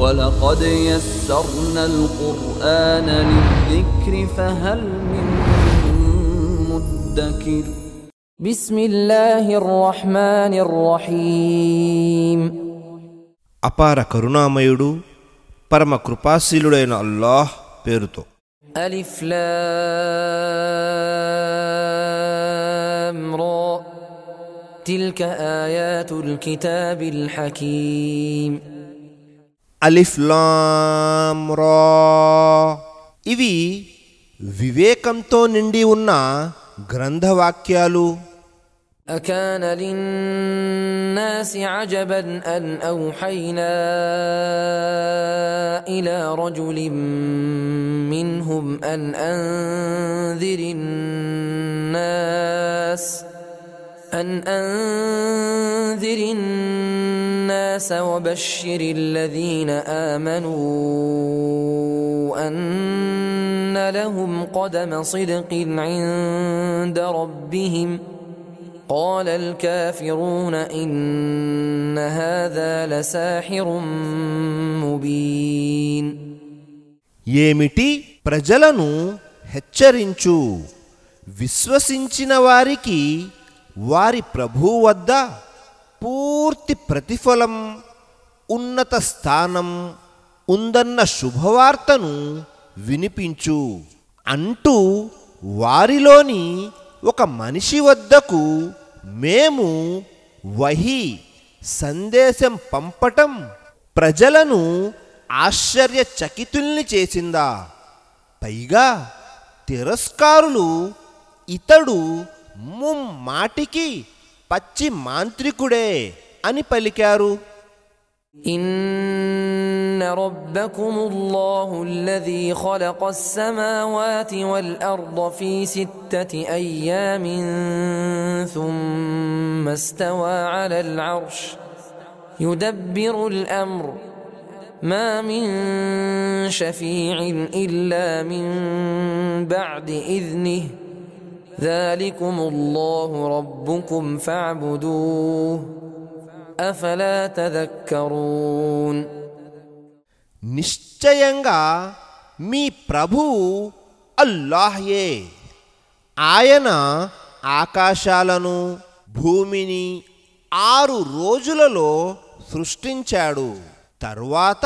ولقد يسرنا القرآن للذكر فهل من مدكر بسم الله الرحمن الرحيم అపార కరుణామయుడు పరమ కృపాశీలుడైన అల్లాహ్ పేరుతో. ألف لام را تلك آيات الكتاب الحكيم అలిఫ్ లామ్ రా, ఇవి వివేకంతో నిండి ఉన్న గ్రంథవాక్యాలు. أكان للناس عجبا أن أوحينا إلى رجل منهم أن أنذر الناس وبشر الذين آمنوا أن لهم قدم صدق عند ربهم قال الكافرون إن هذا لساحر مبين ఏమిటి ప్రజలను హెచ్చరించు, విశ్వసించిన వారికి వారి ప్రభువు వద్ద పూర్తి ప్రతిఫలం, ఉన్నత స్థానం ఉందన్న శుభవార్తను వినిపించు అంటూ వారిలోని ఒక మనిషి వద్దకు మేము వహీ సందేశం పంపటం ప్రజలను ఆశ్చర్యచకితుల్ని చేసిందా? పైగా తిరస్కారులు ఇతడు ముమ్మాటికి పచ్చి మాంత్రికుడే అని పలికారు. إن ربكم الله الذي خلق السماوات والأرض في 6 أيام ثم استوى على العرش يدبر الأمر ما من شفيع إلا من بعد إذنه ذلكم الله ربكم فاعبدوه أفلا تذكرون నిశ్చయంగా మీ ప్రభువు అల్లాహ్యే. ఆయన ఆకాశాలను భూమిని 6 రోజులలో సృష్టించాడు. తరువాత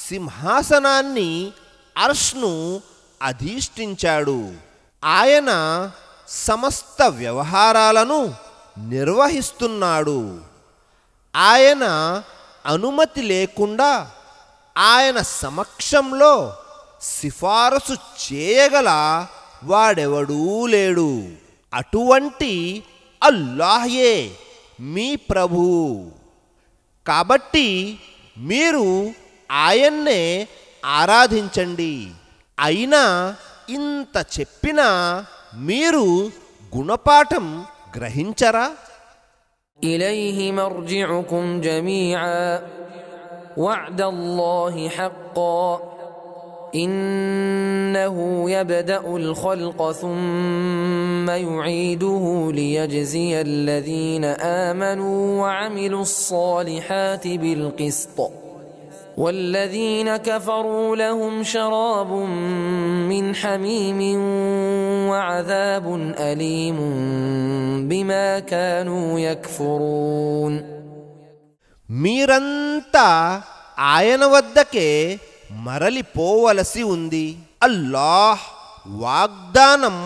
సింహాసనాన్ని అర్ష్ను అధిష్ఠించాడు. ఆయన సమస్త వ్యవహారాలను నిర్వహిస్తున్నాడు. ఆయన అనుమతి లేకుండా ఆయన సమక్షంలో సిఫారసు చేయగల వాడెవడూ లేడు. అటువంటి అల్లాహ్యే మీ ప్రభువు. కాబట్టి మీరు ఆయన్నే ఆరాధించండి. అయినా ఇంత చెప్పినా మీరు గుణపాఠం గ్రహించరా? إليه مرجعكم جميعا وعد الله حقا إنه يبدأ الخلق ثم يعيده ليجزي الذين آمنوا وعملوا الصالحات بالقسط والذين كفروا لهم شراب من حميم وعذاب أليم بما كانوا يكفرون మీరంతా ఆయన వద్దకే మరలిపోవలసి ఉంది. అల్లాహ్ వాగ్దానం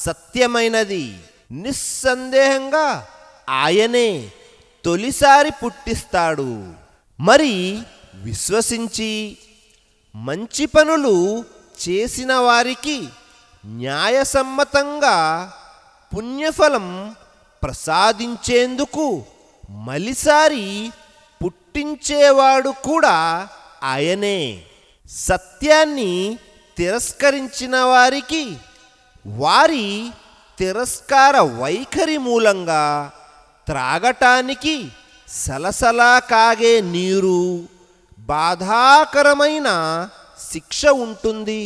సత్యమైనది. నిస్సందేహంగా ఆయనే తొలిసారి పుట్టిస్తాడు. మరి విశ్వసించి మంచి పనులు చేసిన వారికి న్యాయసమ్మతంగా పుణ్యఫలం ప్రసాదించేందుకు మలిసారి పుట్టించేవాడు కూడా ఆయనే. సత్యాన్ని తిరస్కరించిన వారికి వారి తిరస్కార వైఖరి మూలంగా త్రాగటానికి సలసలా కాగే నీరు, బాధాకరమైన శిక్ష ఉంటుంది.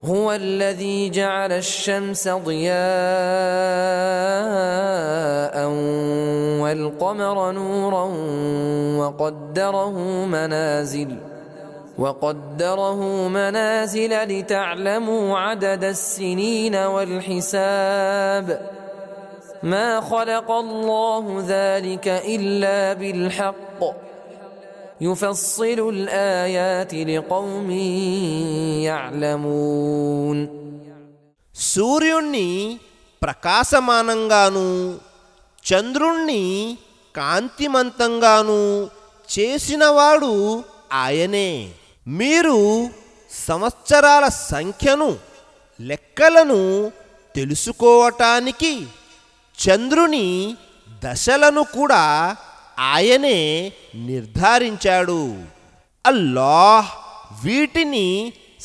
هو الذي جعل الشمس ضياء والقمر نورا وقدره منازل لتعلموا عدد السنين والحساب ما خلق الله ذلك إلا بالحق يفصل الآيات لقوم يعلمون. సూర్యుణ్ణి ప్రకాశమానంగాను చంద్రుణ్ణి కాంతిమంతంగాను చేసినవాడు ఆయనే. మీరు సంవత్సరాల సంఖ్యను లెక్కలను తెలుసుకోవటానికి చంద్రుని దశలను కూడా ఆయనే నిర్ధారించాడు. అల్లాహ్ వీటిని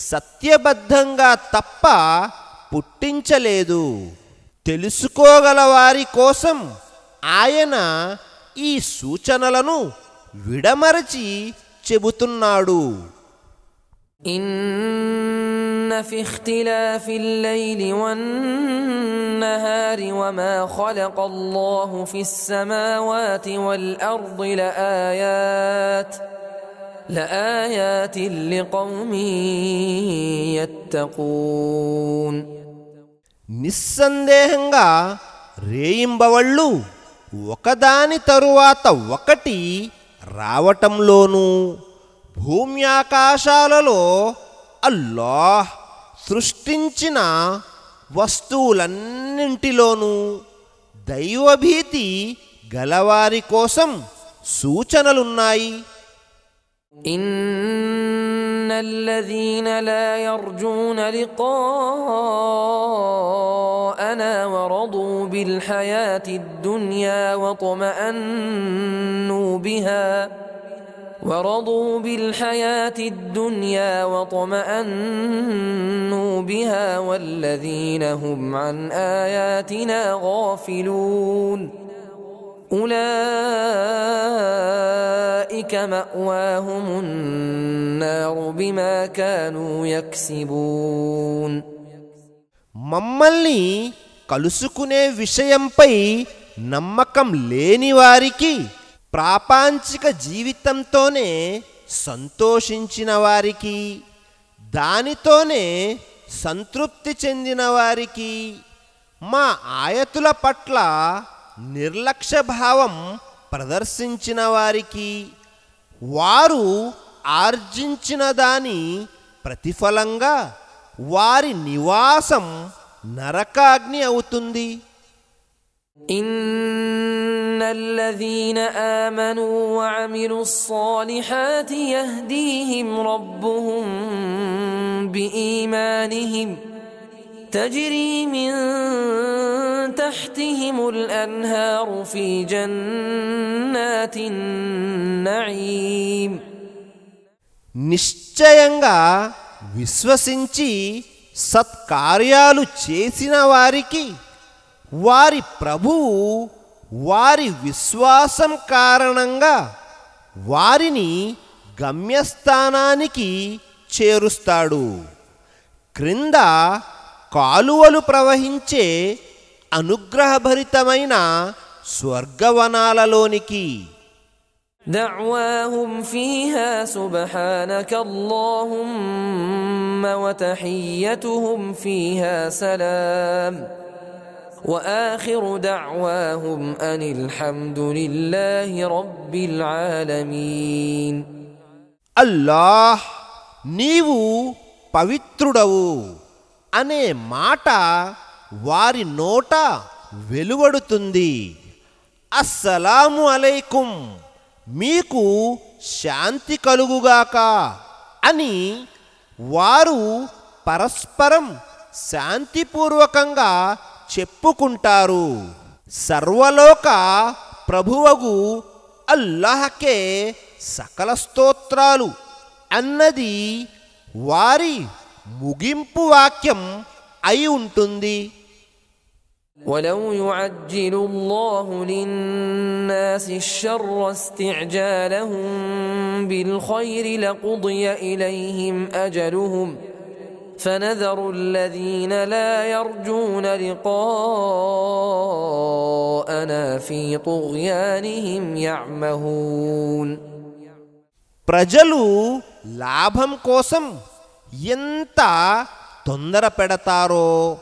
సత్యబద్ధంగా తప్ప పుట్టించలేదు. తెలుసుకోగల వారి కోసం ఆయన ఈ సూచనలను విడమరచి చెబుతున్నాడు. إن في اختلاف الليل والنهار وما خلق الله في السماوات والأرض لآيات لقوم يتقون. నిస్సందేహంగా రేయింబవళ్ళు ఒకదాని తరువాత ఒకటి రావటంలోనూ భూమ్యాకాశాలలో అల్లాహ్ సృష్టించిన వస్తువులన్నింటిలోనూ దైవభీతి గలవారి కోసం సూచనలున్నాయి. إن الذين لا يرجون لقاءنا ورضوا بالحياة الدنيا واطمأنوا بها والذين هم عن آياتنا غافلون أولئك مأواهم النار بما كانوا يكسبون. మమ్మల్ని కలుసుకునే విషయంపై నమ్మకం లేని వారికి, ప్రాపంచిక జీవితంతోనే సంతోషించిన వారికి, దానితోనే సంతృప్తి చెందిన వారికి, మా ఆయతుల పట్ల నిర్లక్ష్య భావం ప్రదర్శించిన వారికి, వారు ఆర్జించిన దాని ప్రతిఫలంగా వారి నివాసం నరకాగ్ని అవుతుంది. إن الذين آمنوا وعملوا الصالحات يهديهم ربهم بإيمانهم تجري من تحتهم الأنهار في جنات النعيم. నిశ్చయంగా విశ్వసించి సత్కార్యాలు చేసిన వారికి వారి ప్రభువు వారి విశ్వాసం కారణంగా వారిని గమ్యస్థానానికి చేరుస్తాడు. క్రింద కాలువలు ప్రవహించే అనుగ్రహభరితమైన స్వర్గవనాలలోనికి. دعواهم فيها سبحانك اللهم وتحيتهم فيها سلام وآخر دعواهم أن الحمد لله رب العالمين. అల్లాహ్ నీవు పవిత్రుడవు అనే మాట వారి నోట వెలువడుతుంది. అస్సలాము అలైకుం మీకు శాంతి కలుగుగాక అని వారు పరస్పరం శాంతిపూర్వకంగా చెప్పుకుంటారు. సర్వలోక ప్రభువగు అల్లాహ్కే సకల స్తోత్రాలు అన్నది వారి ముగింపు వాక్యం అయి ఉంటుంది. ولو يعجل الله للناس الشر استعجالهم بالخير لقضي إليهم أجلهم فنذر الذين لا يرجون لقاءنا في طغيانهم يعمهون. ప్రజలు లాభం కోసం ఎంత తొందర పెడతారో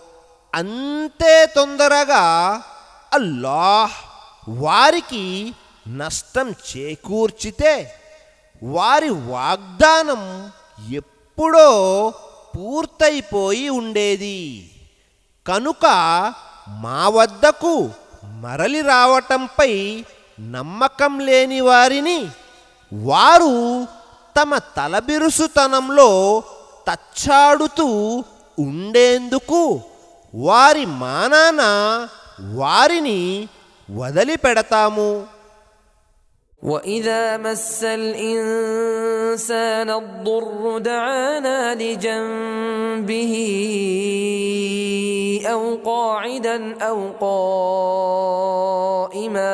అంతే తొందరగా అల్లాహ్ వారికి నష్టం చేకూర్చితే వారి వాగ్దానం ఎప్పుడో పూర్తయిపోయి ఉండేది. కనుక మా వద్దకు మరలి రావటంపై నమ్మకం లేని వారిని వారు తమ తలబిరుసుతనంలో తచ్చాడుతూ ఉండేందుకు వారి మానాన వారిని వదిలిపెడతాము. وَإِذَا مَسَّ الْإِنسَانَ الضُّرُّ دَعَانَا لِجَنبِهِ أَوْ قَاعِدًا أَوْ قَائِمًا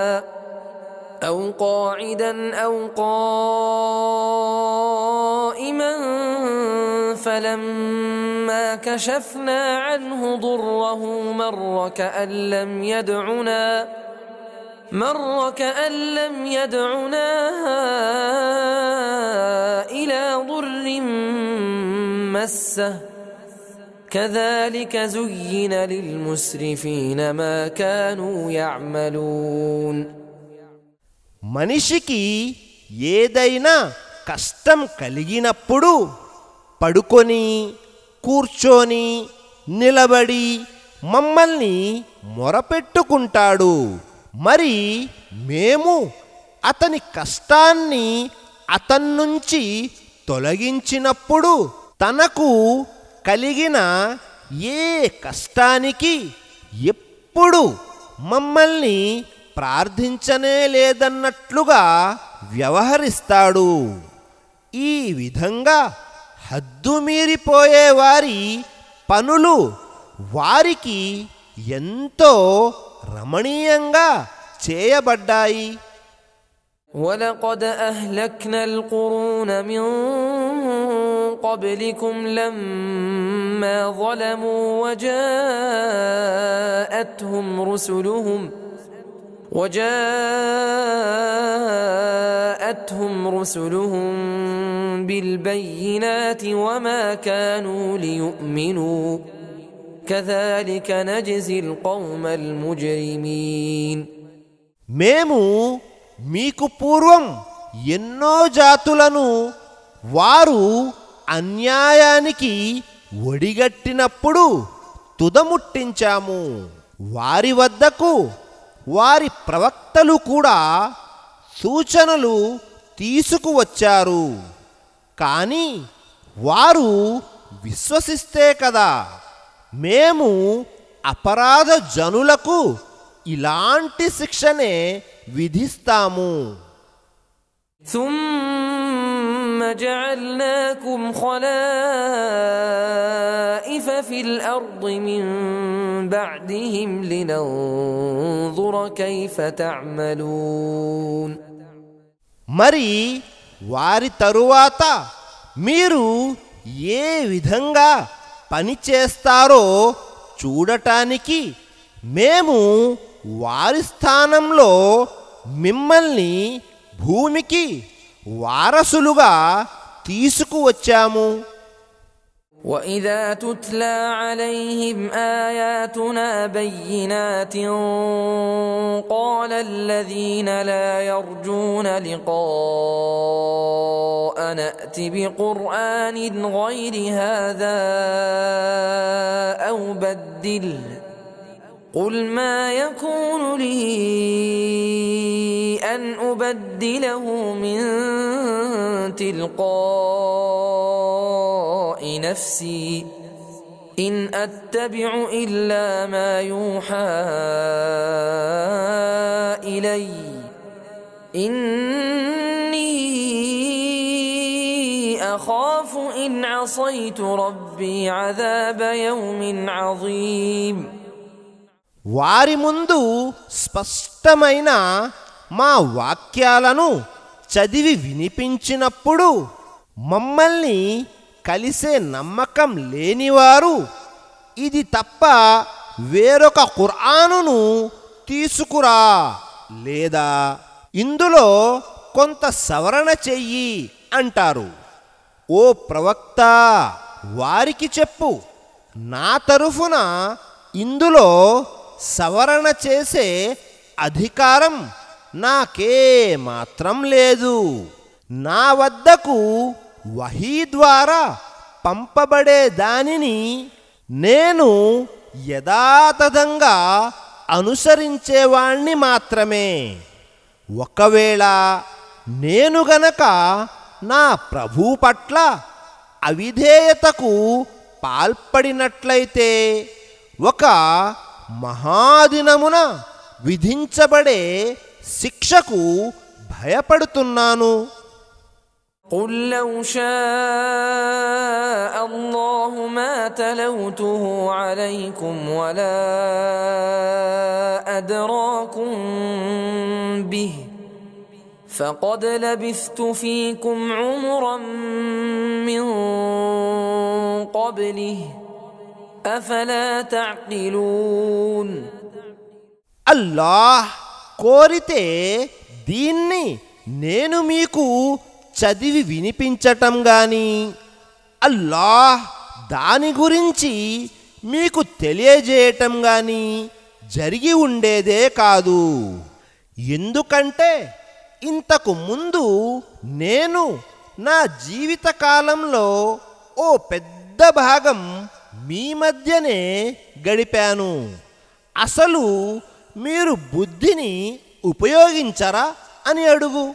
فَلَمَّا كَشَفْنَا عَنْهُ ضُرَّهُ مَرَّ كَأَن لَّمْ يَدْعُنَا إِلَى ضُرٍّ مَّسَّهُ كَذَلِكَ زُيِّنَ لِلْمُسْرِفِينَ مَا كَانُوا يَعْمَلُونَ. మనిషికి ఏదైనా కష్టం కలిగినప్పుడు పడుకొని కూర్చొని నిలబడి మమ్మల్ని మొరపెట్టుకుంటాడు. మరి మేము అతని కష్టాన్ని అతన్నుంచి తొలగించినప్పుడు తనకు కలిగిన ఏ కష్టానికి ఎప్పుడు మమ్మల్ని ప్రార్థించనే లేదన్నట్లుగా వ్యవహరిస్తాడు. ఈ విధంగా హద్దుమీరిపోయే వారి పనులు వారికి ఎంతో రమణీయంగా చేయబడ్డాయి. وَلَقَدْ أَهْلَكْنَا الْقُرُونَ مِنْ قَبْلِكُمْ لَمَّا ظَلَمُوا وَجَاءَتْهُمْ رُسُلُهُم بِالْبَيِّنَاتِ وَمَا كَانُوا لِيُؤْمِنُوا كَذَلِكَ نَجْزِي الْقَوْمَ الْمُجْرِمِينَ. మేము మీకు పూర్వం ఎన్నో జాతులను వారు అన్యాయానికి ఒడిగట్టినప్పుడు తుదముట్టించాము. వారి వద్దకు వారి ప్రవక్తలు కూడా సూచనలు తీసుకువచ్చారు. కానీ వారు విశ్వసిస్తే కదా మేము అపరాధ జనులకు ఇలాంటి శిక్షనే విధిస్తాము. ثُمَّ جَعَلْنَاكُمْ خَلَائِفَ فِي الْأَرْضِ مِنْ بَعْدِهِمْ لِنَنْظُرَ كَيْفَ تَعْمَلُونَ. మరి వారి తరువాత మీరు ఏ విధంగా పని చేస్తారో చూడటానికి మేము వారి స్థానంలో మిమ్మల్ని భూమికి వారసులుగా తీసుకువచ్చాము. وَإِذَا تُتْلَى عَلَيْهِمْ آيَاتُنَا بَيِّنَاتٍ قَالَ الَّذِينَ لَا يَرْجُونَ لِقَاءَنَا ائْتِ بِقُرْآنٍ غَيْرِ هَذَا أَوْ بَدِّلْهُ قُلْ مَا يَكُونُ لِي أَنْ أُبَدِّلَهُ مِنْ تِلْقَاءِ نَفْسِي إِنْ أَتَّبِعُ إِلَّا مَا يُوحَى إِلَيَّ إِنِّي أَخَافُ إِنْ عَصَيْتُ رَبِّي عَذَابَ يَوْمٍ عَظِيمٍ. వారి ముందు స్పష్టమైన మా వాక్యాలను చదివి వినిపించినప్పుడు మమ్మల్ని కలిసే నమ్మకం లేనివారు ఇది తప్ప వేరొక ఖురానును తీసుకురా లేదా ఇందులో కొంత సవరణ చెయ్యి అంటారు. ఓ ప్రవక్త, వారికి చెప్పు, నా తరఫున ఇందులో సవరణ చేసే అధికారం నాకే మాత్రం లేదు. నా వద్దకు వహీ ద్వారా పంపబడే దానిని నేను యథాతథంగా అనుసరించేవాణ్ణి మాత్రమే. ఒకవేళ నేను గనక నా ప్రభు పట్ల అవిధేయతకు పాల్పడినట్లయితే ఒక మహాదినమున విధించబడే శిక్షకు భయపడుతున్నాను. قل لو شاء الله ما تلوته عليكم ولا أدراكم به فقد لبثت فيكم عمرا من قبله أفلا تعقلون. అల్లాహ్ కోరితే దీన్ని నేను మీకు చదివి వినిపించటం గాని అల్లాహ్ దాని గురించి మీకు తెలియజేయటం గాని జరిగి ఉండేదే కాదు. ఎందుకంటే ఇంతకు ముందు నేను నా జీవితకాలంలో ఓ పెద్ద భాగం మీ మధ్యనే గడిపాను. అసలు మీరు బుద్ధిని ఉపయోగించరా అని అడుగు.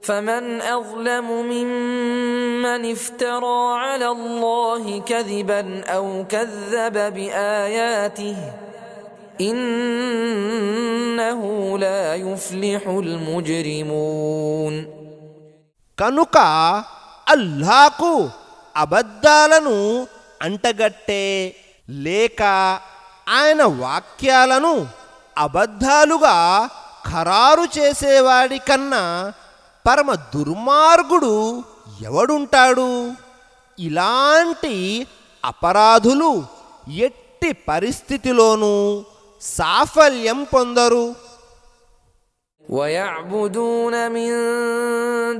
فمن أظلم ممن افترى على الله كذبا أو كذب بآياته إنه لا يفلح المجرمون. కనుక అల్లాహకు అబద్ధాలను అంటగట్టే లేక ఆయన వాక్యాలను అబద్ధాలుగా ఖరారు చేసేవాడి కన్నా పరమ దుర్మార్గుడు ఎవడుంటాడు? ఇలాంటి అపరాధులు ఎట్టి పరిస్థితిలోనూ సాఫల్యం పొందరు. ويعبدون من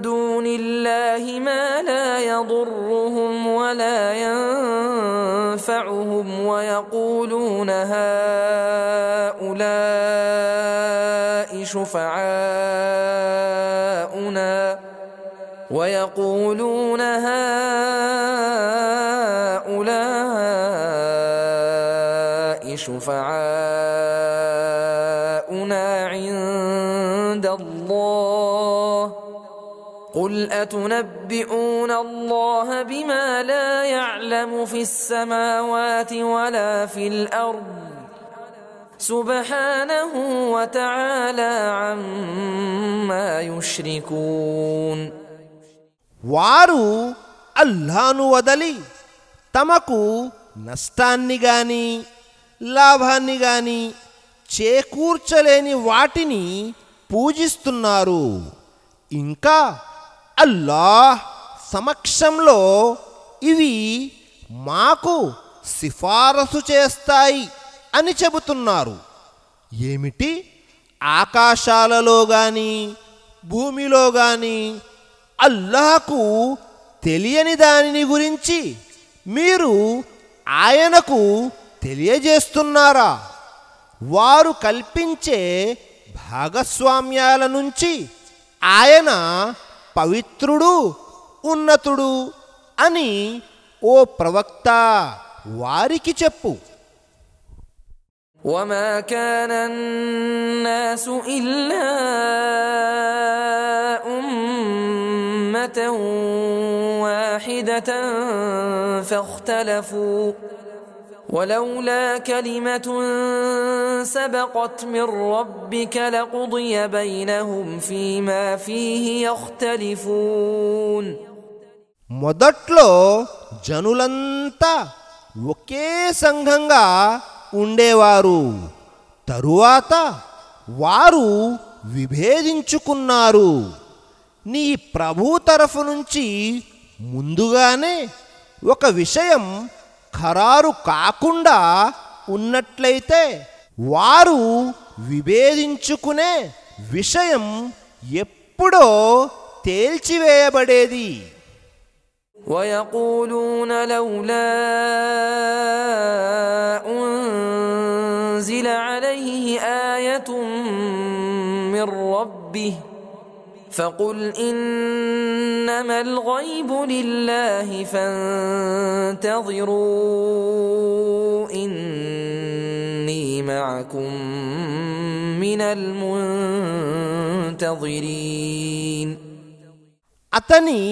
دون الله ما لا يضرهم ولا ينفعهم ويقولون هؤلاء شفعاؤنا عند الله قل أتنبئون الله بما لا يعلم في السماوات ولا في الأرض سبحانه وتعالى عما يشركون. వారు అల్లాహ్ను వదలి తమకు నష్టాన్ని గాని లాభాన్ని గాని చేకూర్చలేని వాటిని పూజిస్తున్నారు. ఇంకా అల్లాహ్ సమక్షంలో ఇవి మాకు సిఫారసు చేస్తాయి అని చెబుతున్నారు. ఏమిటి? ఆకాశాలలో గాని భూమిలో గాని అల్లాహకు తెలియని దానిని గురించి మీరు ఆయనకు తెలియజేస్తున్నారా? వారు కల్పించే భాగస్వామ్యాల నుంచి ఆయన పవిత్రుడు, ఉన్నతుడు అని ఓ ప్రవక్త వారికి చెప్పు. وما كان الناس إلا أمة واحدة فاختلفوا ولولا كلمة سبقت من ربك لقضي بينهم فيما فيه يختلفون. మొదట్లో జనులంతా ఒకే సంఘంగా ఉండేవారు. తరువాత వారు విభేదించుకున్నారు. నీ ప్రభు తరఫు నుంచి ముందుగానే ఒక విషయం ఖరారు కాకుండా ఉన్నట్లయితే వారు విభేదించుకునే విషయం ఎప్పుడో తేల్చివేయబడేది. ويقولون لولا أنزل عليه آية من ربه فقل إنما الغيب لله فانتظروا إني معكم من المنتظرين. అతని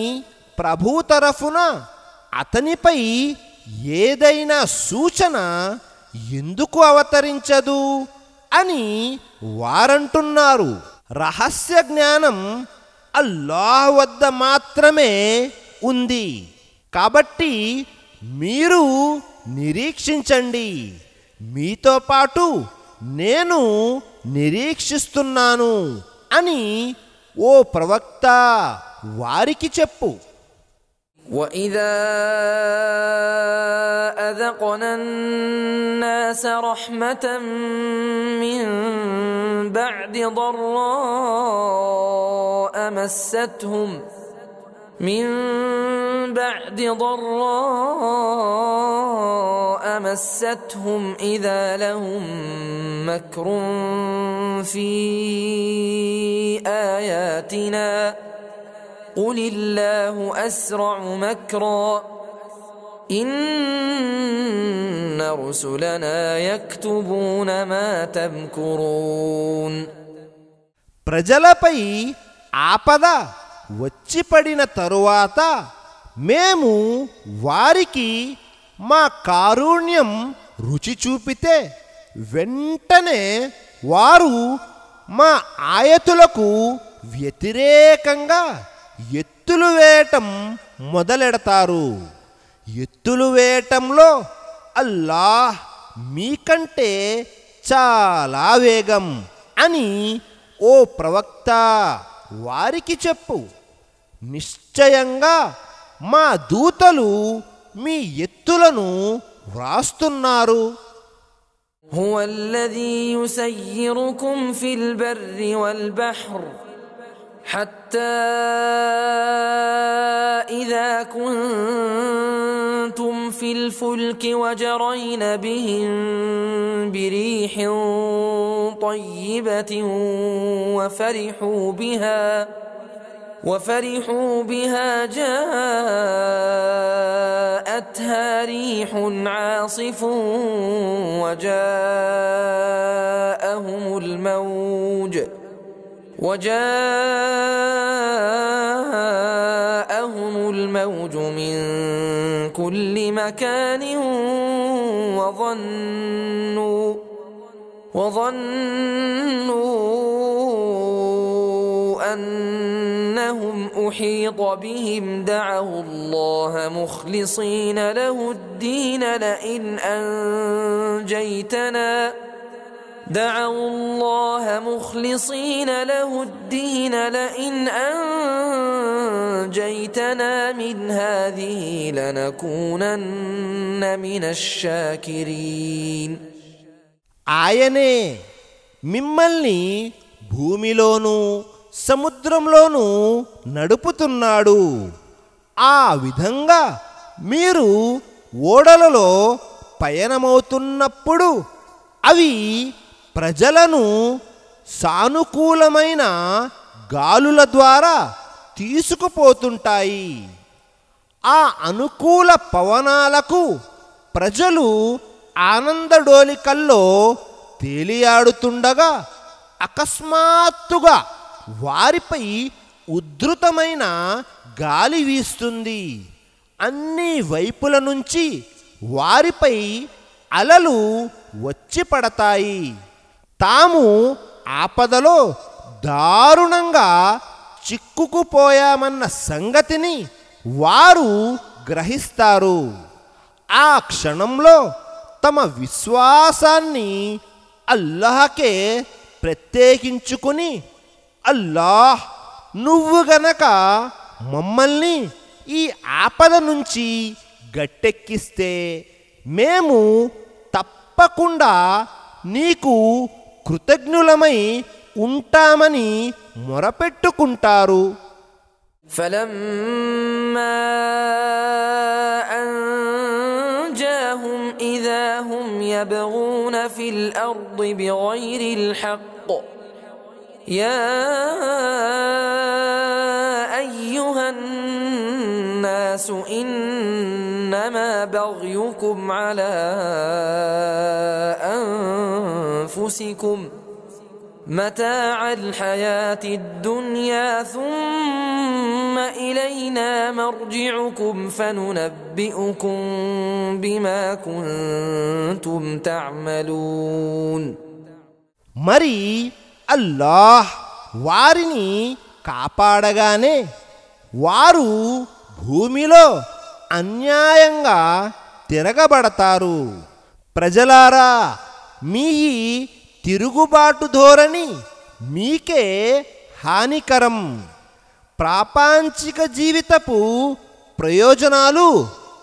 ప్రభు తరఫున అతనిపై ఏదైనా సూచన ఎందుకు అవతరించదు అని వారంటున్నారు. రహస్య జ్ఞానం అల్లాహ్ వద్ద మాత్రమే ఉంది కాబట్టి మీరు నిరీక్షించండి, మీతో పాటు నేను నిరీక్షిస్తున్నాను అని ఓ ప్రవక్త వారికి చెప్పు. وَإِذَا أَذَقْنَا النَّاسَ رَحْمَةً مِّن بَعْدِ ضَرَّاءٍ مَسَّتْهُمْ إِذَا لَهُم مَّكْرٌ فِي آيَاتِنَا قل الله أسرع مكرا إن رسلنا يكتبون ما تمكرون. ప్రజలపై ఆపద వచ్చిపడిన తరువాత మేము వారికి మా కారుణ్యం రుచి చూపితే వెంటనే వారు మా ఆయతులకు వ్యతిరేకంగా ఎత్తులు వేయటం మొదలెడతారు. ఎత్తులు వేయటంలో అల్లాహ్ మీకంటే చాలా వేగం అని ఓ ప్రవక్త వారికి చెప్పు. నిశ్చయంగా మా దూతలు మీ ఎత్తులను వ్రాస్తున్నారు. هو الذي يسيركم في البر والبحر حتى إذا كنتم في الفلك وجرين بهم بريح طيبة وفرحوا بها جاءتها ريح عاصف وجاءهم الموج من كل مكان وظنوا أنهم أحيط بهم دعوا الله مخلصين له الدين لئن أنجيتنا من هذه لنكونن من الشاكرين. ఆయనే మిమ్మల్ని భూమిలోనూ సముద్రంలోనూ నడుపుతున్నాడు. ఆ విధంగా మీరు ఓడలలో పయనమవుతున్నప్పుడు అవి ప్రజలను సానుకూలమైన గాలుల ద్వారా తీసుకుపోతుంటాయి. ఆ అనుకూల పవనాలకు ప్రజలు ఆనందడోలికల్లో తేలియాడుతుండగా అకస్మాత్తుగా వారిపై ఉద్ధృతమైన గాలి వీస్తుంది. అన్ని వైపుల నుంచి వారిపై అలలు వచ్చి పడతాయి. తాము ఆపదలో దారుణంగా చిక్కుకుపోయామన్న సంగతిని వారు గ్రహిస్తారు. ఆ క్షణంలో తమ విశ్వాసాన్ని అల్లాహకే ప్రత్యేకించుకుని, అల్లాహ్ నువ్వు గనక మమ్మల్ని ఈ ఆపద నుంచి గట్టెక్కిస్తే మేము తప్పకుండా నీకు కృతజ్ఞులమై ఉంటామని మొరపెట్టుకుంటారు. فلما أنجاهم إذا هم يبغون في الأرض بغير الحق يا أيها الناس إنما بغيكم على أنفسكم متاع الحياة الدنيا ثم إلينا مرجعكم فننبئكم بما كنتم تعملون. మరి అల్లాహ్ వారిని కాపాడగానే వారు భూమిలో అన్యాయంగా తిరగబడతారు. ప్రజలారా, మీ తిరుగుబాటు ధోరణి మీకే హానికరం. ప్రాపంచిక జీవితపు ప్రయోజనాలు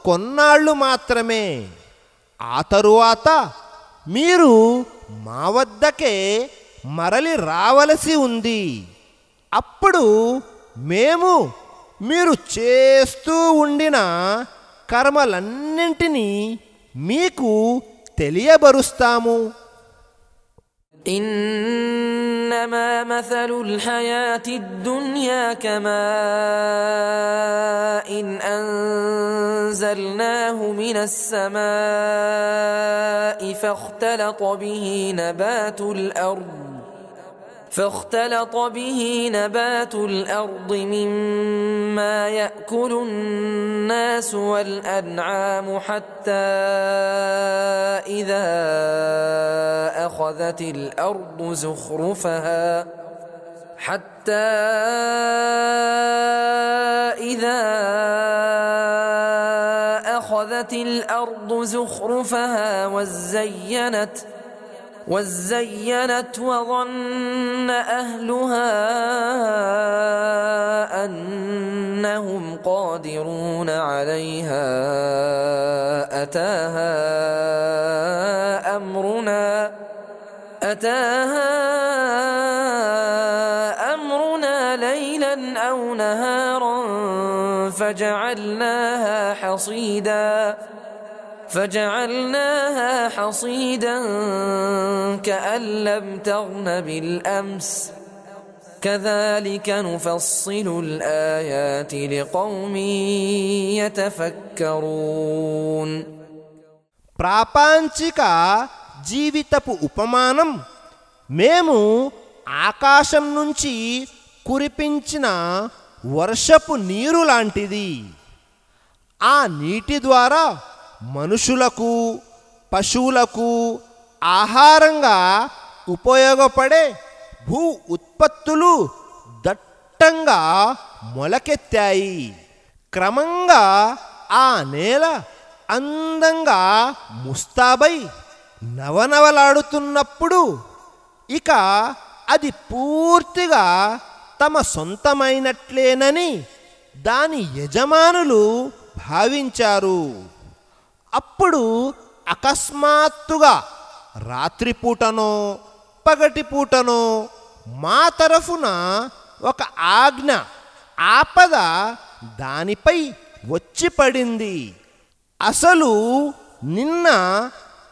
కొన్నాళ్ళు మాత్రమే. ఆ తరువాత మీరు మా వద్దకే మరలి రావలసి ఉంది. అప్పుడు మేము మీరు చేస్తూ ఉండిన కర్మలన్నింటినీ మీకు తెలియబరుస్తాము. إنما مثل الحياة الدنيا كماء إن أنزلناه من السماء فاختلط به نبات الأرض مما يأكل الناس والأنعام حتى إذا أخذت الأرض زخرفها وزينت وظن أهلها أنهم قادرون عليها أتاها أمرنا ليلا أو نهارا فجعلناها حصيدا كأن لم تغن بالأمس كذلك نفصل الآيات لقوم يتفكرون. ప్రాపంచిక జీవితపు ఉపమానం మేము ఆకాశం నుంచి కురిపించిన వర్షపు నీరు లాంటిది. ఆ నీటి ద్వారా మనుషులకు పశువులకు ఆహారంగా ఉపయోగపడే భూ ఉత్పత్తులు దట్టంగా మొలకెత్తాయి. క్రమంగా ఆ నేల అందంగా ముస్తాబై నవనవలాడుతున్నప్పుడు ఇక అది పూర్తిగా తమ సొంతమైనట్లేనని దాని యజమానులు భావించారు. అప్పుడు అకస్మాత్తుగా రాత్రిపూటనో పగటిపూటనో మా తరఫున ఒక ఆపద దానిపై వచ్చి పడింది. అసలు నిన్న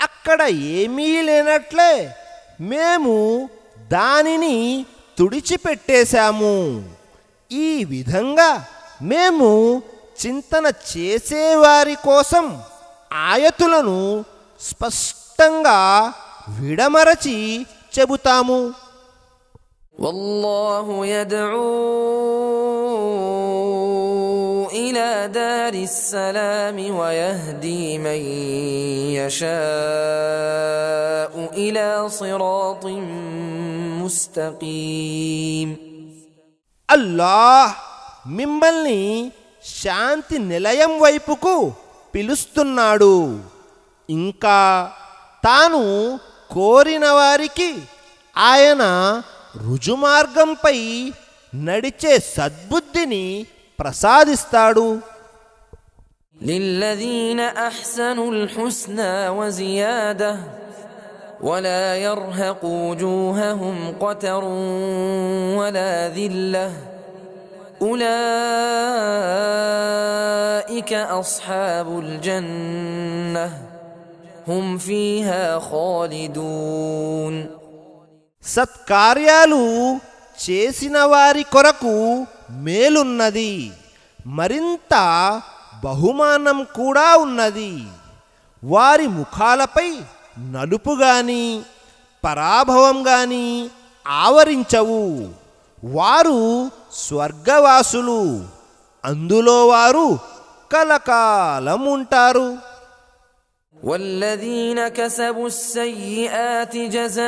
అక్కడ ఏమీ లేనట్లే మేము దానిని తుడిచిపెట్టేశాము. ఈ విధంగా మేము చింతన చేసేవారి కోసం ఆయతులను స్పష్టంగా విడమరచి చెబుతాము. والله يدعو إلى دار السلام ويهدي من يشاء إلى صراط مستقيم. అల్లాహ్ మిమ్మల్ని శాంతి నిలయం వైపుకు పిలుస్తున్నాడు. ఇంకా తాను కోరిన వారికి ఆయన రుజుమార్గంపై నడిచే సద్బుద్ధిని ప్రసాదిస్తాడు. للذين أحسنوا الحسنى وزيادة ولا يرهق وجوههم قتر ولا ذلة أولئك أصحاب الجنة هم فيها خالدون. సత్కార్యాలు చేసిన వారి కొరకు మేలున్నది, మరింత బహుమానం కూడా ఉన్నది. వారి ముఖాలపై నలుపు గాని పరాభవం గాని ఆవరించవు. వారు స్వర్గవాసులు, అందులో వారు కలకాలం ఉంటారు. والذين كسبوا السيئات جزاء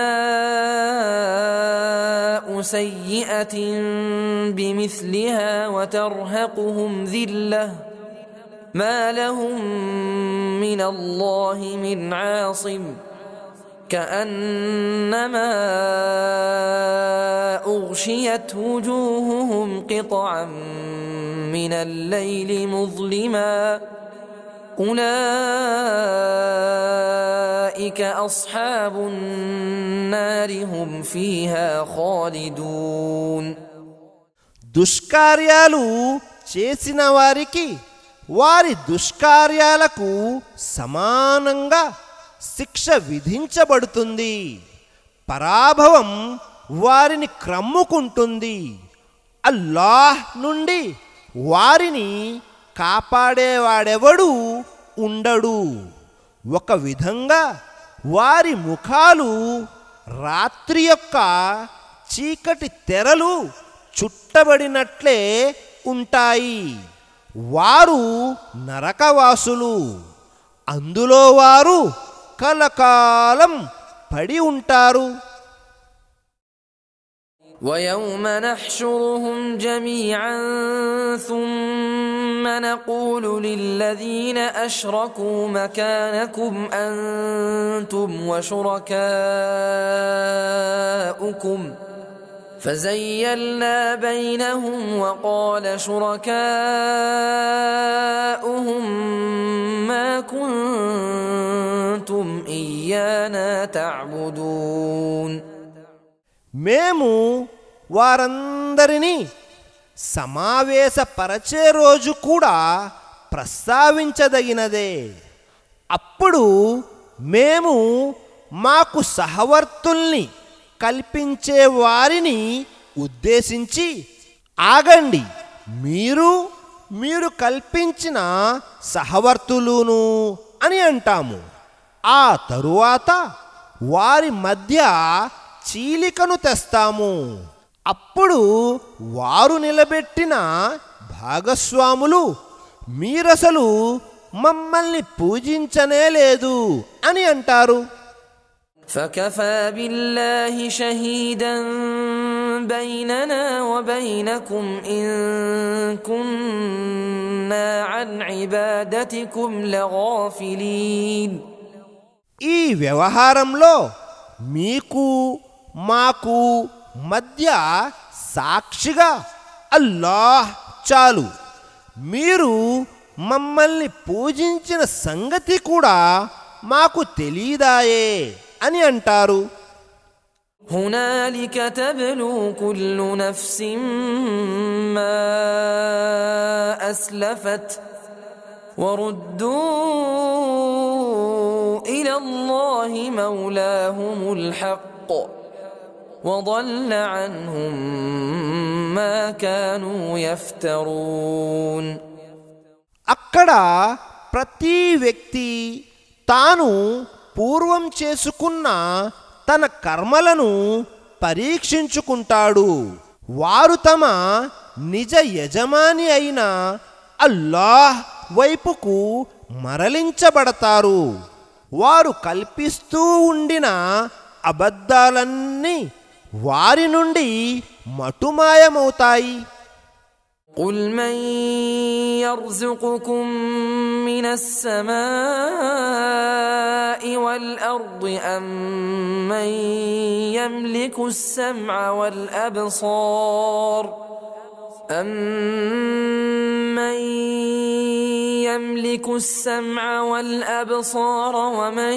سيئة بمثلها وترهقهم ذلة ما لهم من الله من عاصم كأنما أغشيت وجوههم قطعا من الليل مظلما أولئك أصحاب النار هم فيها خالدون. దుష్కార్యాలు చేసిన వారికి వారి దుష్కార్యాలకు సమానంగా శిక్ష విధించబడుతుంది. పరాభవం వారిని క్రమ్ముకుంటుంది. అల్లాహ్ నుండి వారిని కాపాడేవాడెవడు ఉండడు. ఒక విధంగా వారి ముఖాలు రాత్రి యొక్క చీకటి తెరలు చుట్టబడినట్లే ఉంటాయి. వారు నరకవాసులు, అందులో వారు కలకాలం పడి ఉంటారు. ويوم نحشرهم جميعا ثم نقول للذين أشركوا مكانكم أنتم وشركاؤكم فزيلنا بينهم وقال شركاؤهم ما كنتم إيانا تعبدون. మేము వారందరినీ సమావేశపరచే రోజు కూడా ప్రస్తావించదగినదే. అప్పుడు మేము మాకు సహవర్తుల్ని కల్పించే వారిని ఉద్దేశించి, ఆగండి, మీరు కల్పించిన సహవర్తులును అని అంటాము. ఆ తరువాత వారి మధ్య చీలికను తెస్తాము. అప్పుడు వారు నిలబెట్టిన భాగస్వాములు, మీరసలు మమ్మల్ని పూజించనే లేదు అని అంటారు. فكفى بالله شهيدا بيننا وبينكم إن كنا عن عبادتكم لغافلين. ఈ వ్యవహారంలో మీకు మాకు మధ్య సాక్షిగా అల్లాహ్ చాలు. మీరు మమ్మల్ని పూజించిన సంగతి కూడా మాకు తెలీదాయే అని అంటారు. هنالك تبلو كل نفس ما أسلفت وردوا إلى الله مولاهم الحق وضل عنهم ما كانوا يفترون. అక్కడ ప్రతి వ్యక్తి తాను పూర్వం చేసుకున్న తన కర్మలను పరీక్షించుకుంటాడు. వారు తమ నిజ యజమాని అయిన అల్లాహ్ వైపుకు మరలించబడతారు. వారు కల్పిస్తూ ఉండిన అబద్ధాలన్నీ వారి నుండి మటుమాయమవుతాయి. قل من يرزقكم من السماء والأرض أم من يملك السمع والأبصار أمن يملك السمع والأبصار ومن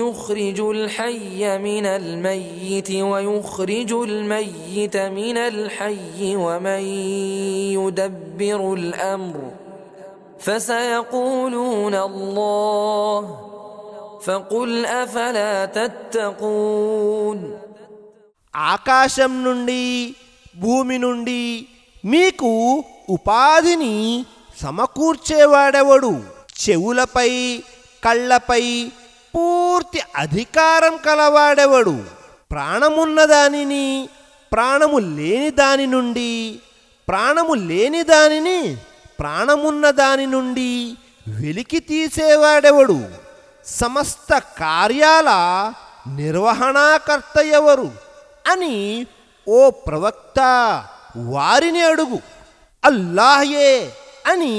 يخرج الحي من الميت ويخرج الميت من الحي ومن يدبر الأمر فسيقولون الله فقل أفلا تتقون ఆకాశం నుండి భూమి నుండి మీకు ఉపాధిని సమకూర్చేవాడెవడు? చెవులపై కళ్ళపై పూర్తి అధికారం కలవాడెవడు? ప్రాణమున్న దానిని ప్రాణము లేని దాని నుండి, ప్రాణము లేని దానిని ప్రాణమున్న దాని నుండి వెలికి తీసేవాడెవడు? సమస్త కార్యాల నిర్వహణాకర్త ఎవరు అని ఓ ప్రవక్త వారిని అడుగు. అల్లాహయే అని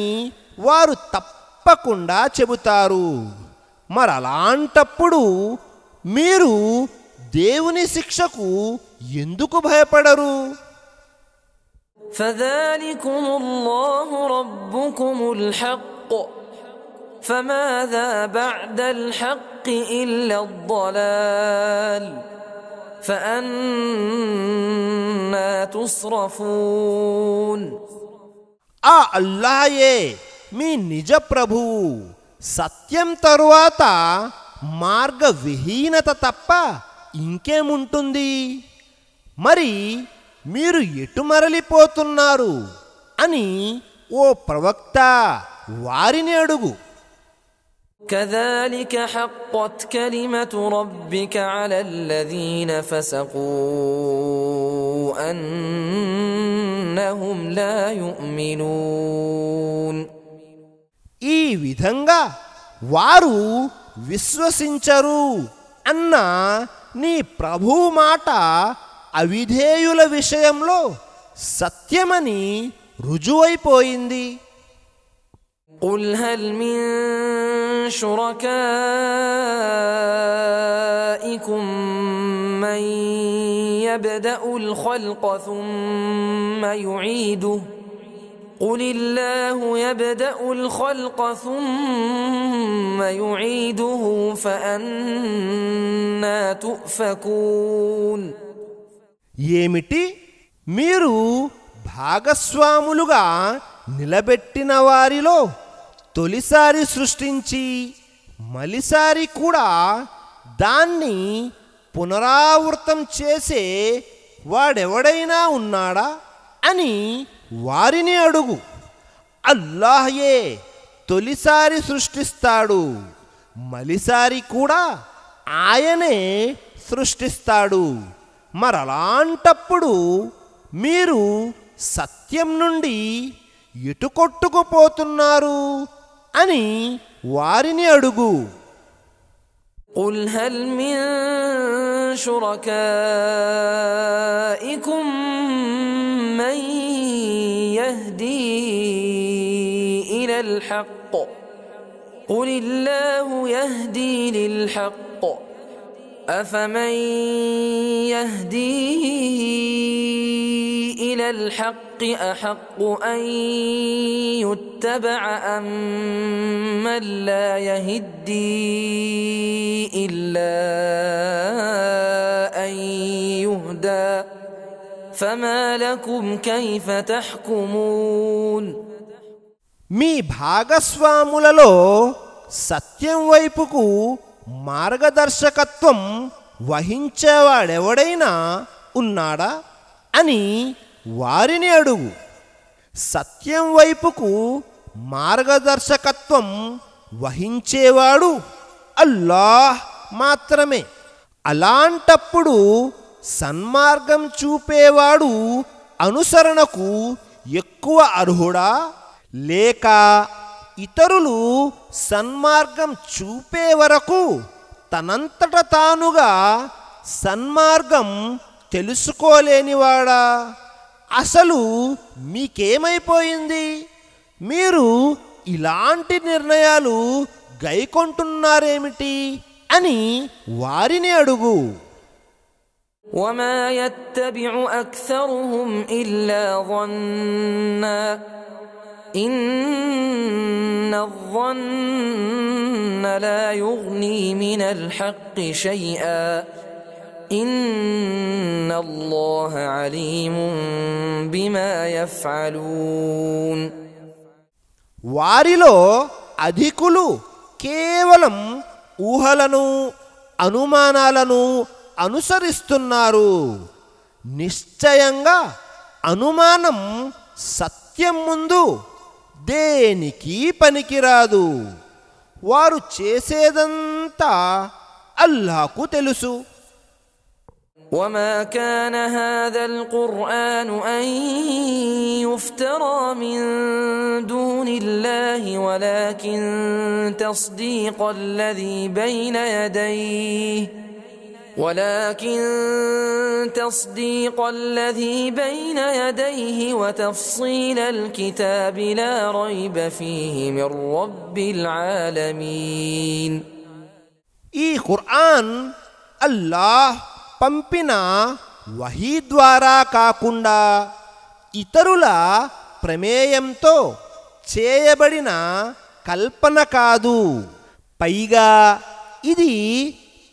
వారు తప్పకుండా చెబుతారు. మరలాంటప్పుడు మీరు దేవుని శిక్షకు ఎందుకు భయపడరు? فذلكم الله ربكم الحق فماذا بعد الحق إلا الضلال فأنا تصرفون ఆ అల్లాహయే మీ నిజ ప్రభువు. సత్యం తరువాత మార్గవిహీనత తప్ప ఇంకేముంటుంది? మరి మీరు ఎటు మరలిపోతున్నారు అని ఓ ప్రవక్త వారిని అడుగు. كذلك حقت كلمة ربك على الذين فسقوا أنهم لا يؤمنون ఈ విధంగా వారు విశ్వసించరు అన్న నీ ప్రభువు మాట అవిధేయుల విషయంలో సత్యమని రుజువైపోయింది. قل هل من شركائكم من يبدأ الخلق ثم يعيده قل الله يبدأ الخلق ثم يعيده فأنا تؤفكون ఏమిటి మీరు భాగస్వాములుగా నిలబెట్టిన వారిలో తొలిసారి సృష్టించి మలిసారి కూడా దాన్ని పునరావృతం చేసే వాడెవడైనా ఉన్నాడా అని వారిని అడుగు. అల్లాహయే తొలిసారి సృష్టిస్తాడు, మలిసారి కూడా ఆయనే సృష్టిస్తాడు. మరలాంటప్పుడు మీరు సత్యం నుండి ఎటు కొట్టుకుపోతున్నారు అని వారిని అడుగు. قل هل من شركائكم من يهدي إلى الحق قل الله يهدي للحق أفمن يهدي إلى الحق أحق أن يتبع أم من لا يهدي إلا أن يهدى فما لكم كيف تحكمون మీ భాగస్వాములలో సత్యం వైపుకు మార్గదర్శకత్వం వహించేవాడెవడైనా ఉన్నాడా అని వారిని అడుగు. సత్యం వైపుకు మార్గదర్శకత్వం వహించేవాడు అల్లాహ్ మాత్రమే. అలాంటప్పుడు సన్మార్గం చూపేవాడు అనుసరణకు ఎక్కువ అర్హుడా, లేక ఇతరులు సన్మార్గం చూపే వరకు తనంతట తానుగా సన్మార్గం తెలుసుకోలేనివాడా? అసలు మీకేమైపోయింది? మీరు ఇలాంటి నిర్ణయాలు గైకొంటున్నారేమిటి అని వారిని అడుగు. وما يتبع أكثرهم إلا ظنا إن الظن لا يغني من الحق شيئا إن الله عليم بما يفعلون. వారిలో అధికులు కేవలం ఊహలను అనుమానాలను అనుసరిస్తున్నారు. నిశ్చయంగా అనుమానం సత్యం ముందు దేనికి పనికిరాదు. వారు చేసేదంతా అల్లాహ్కు తెలుసు. وما كان هذا القرآن أن يفترى من دون الله ولكن تصديق الذي بين يديه وتفصيل الكتاب لا ريب فيه من رب العالمين. ఈ ఖురాన్ అల్లాహ్ పంపిన వహీ ద్వారా కాకుండా ఇతరుల ప్రమేయంతో చేయబడిన కల్పన కాదు. పైగా ఇది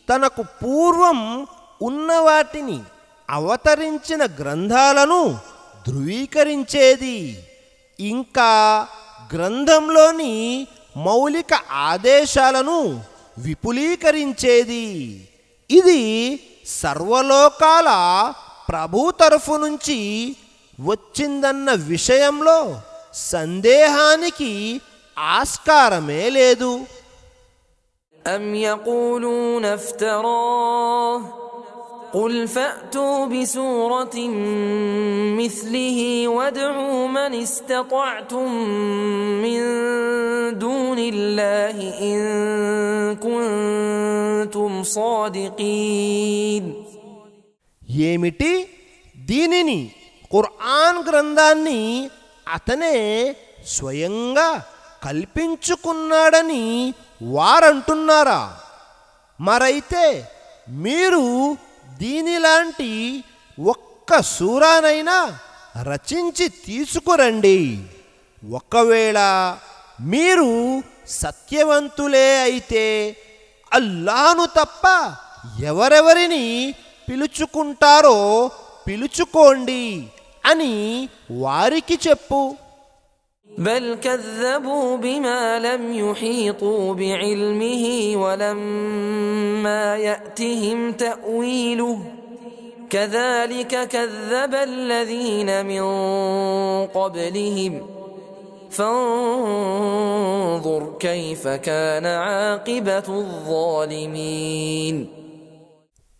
తనకు పూర్వం ఉన్న వాటిని అవతరించిన గ్రంథాలను ధృవీకరించేది. ఇంకా గ్రంథంలోని మౌలిక ఆదేశాలను విపులీకరించేది. ఇది సర్వలోకాల ప్రభు తరఫు నుంచి వచ్చిందన్న విషయంలో సందేహానికి ఆస్కారమే లేదు. أم يقولون افتراه قل فأتوا بسورة مثله وادعوا من استطعتم من دون الله إن كنتم صادقين. ఏమిటి దీనిని ఖురాన్ గ్రంథాన్ని అతనే స్వయంగా కల్పించుకున్నాడని వారంటున్నారా? మరైతే మీరు దీనిలాంటి ఒక్క సూరానైనా రచించి తీసుకురండి. ఒకవేళ మీరు సత్యవంతులే అయితే అల్లాహ్ను తప్ప ఎవరెవరిని పిలుచుకుంటారో పిలుచుకోండి అని వారికి చెప్పు. بل كذبوا بما لم يحيطوا بعلمه ولما يأتهم تأويله كذلك كذب الذين من قبلهم فانظر كيف كان عاقبة الظالمين.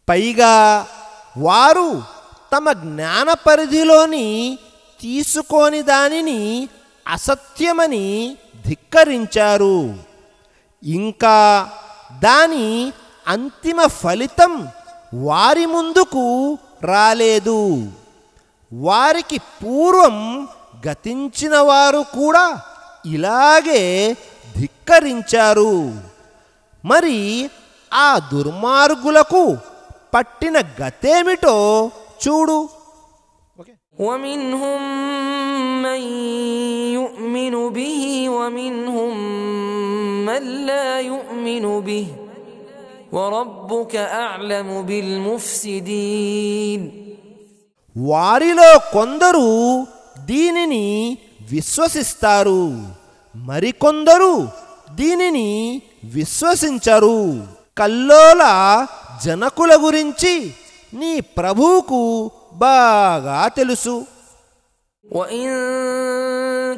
పైగా వారు తమ జ్ఞాన పరిధిలోని తీసుకోని దానిని అసత్యమని ధిక్కరించారు. ఇంకా దాని అంతిమ ఫలితం వారి ముందుకు రాలేదు. వారికి పూర్వం గతించిన వారు కూడా ఇలాగే ధిక్కరించారు. మరి ఆ దుర్మార్గులకు పట్టిన గతేమిటో చూడు. ومنهم من يؤمن به ومنهم من لا يؤمن به وربك أعلم بالمفسدين. వారిలో కొందరు దీనిని విశ్వసిస్తారు, మరికొందరు దీనిని విశ్వసించరు. కల్లోల జనకుల గురించి నీ ప్రభువుకు బాగా తెలుసు. وإن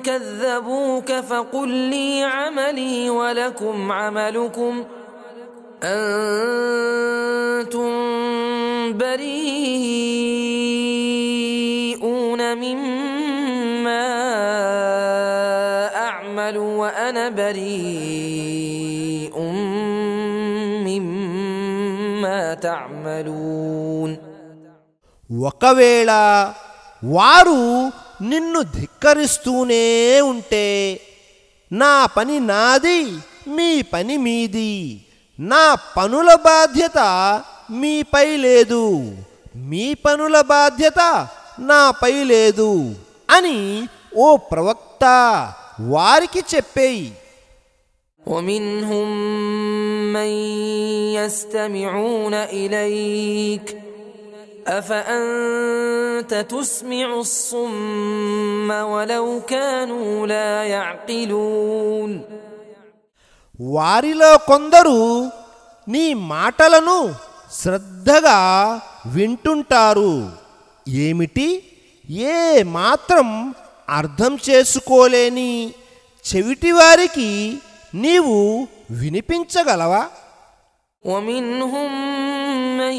كذبوك فقل لي عملي ولكم عملكم أنتم بريئون مما أعمل وأنا بريء مما تعملون. ఒకవేళ వారు నిన్ను ధిక్కరిస్తూనే ఉంటే నా పని నాది, మీ పని మీది. నా పనుల బాధ్యత మీపై లేదు, మీ పనుల బాధ్యత నాపై లేదు అని ఓ ప్రవక్త వారికి చెప్పేయి. ومنهم من يستمعون إليك أفأنت تسمع الصم ولو كانوا لا يعقلون వారిలో కొందరు నీ మాటలను శ్రద్ధగా వింటుంటారు. ఏమిటి? ఏ మాత్రం అర్థం చేసుకోలేని చెవిటివారికి నీవు వినిపించగలవా? ومنهم من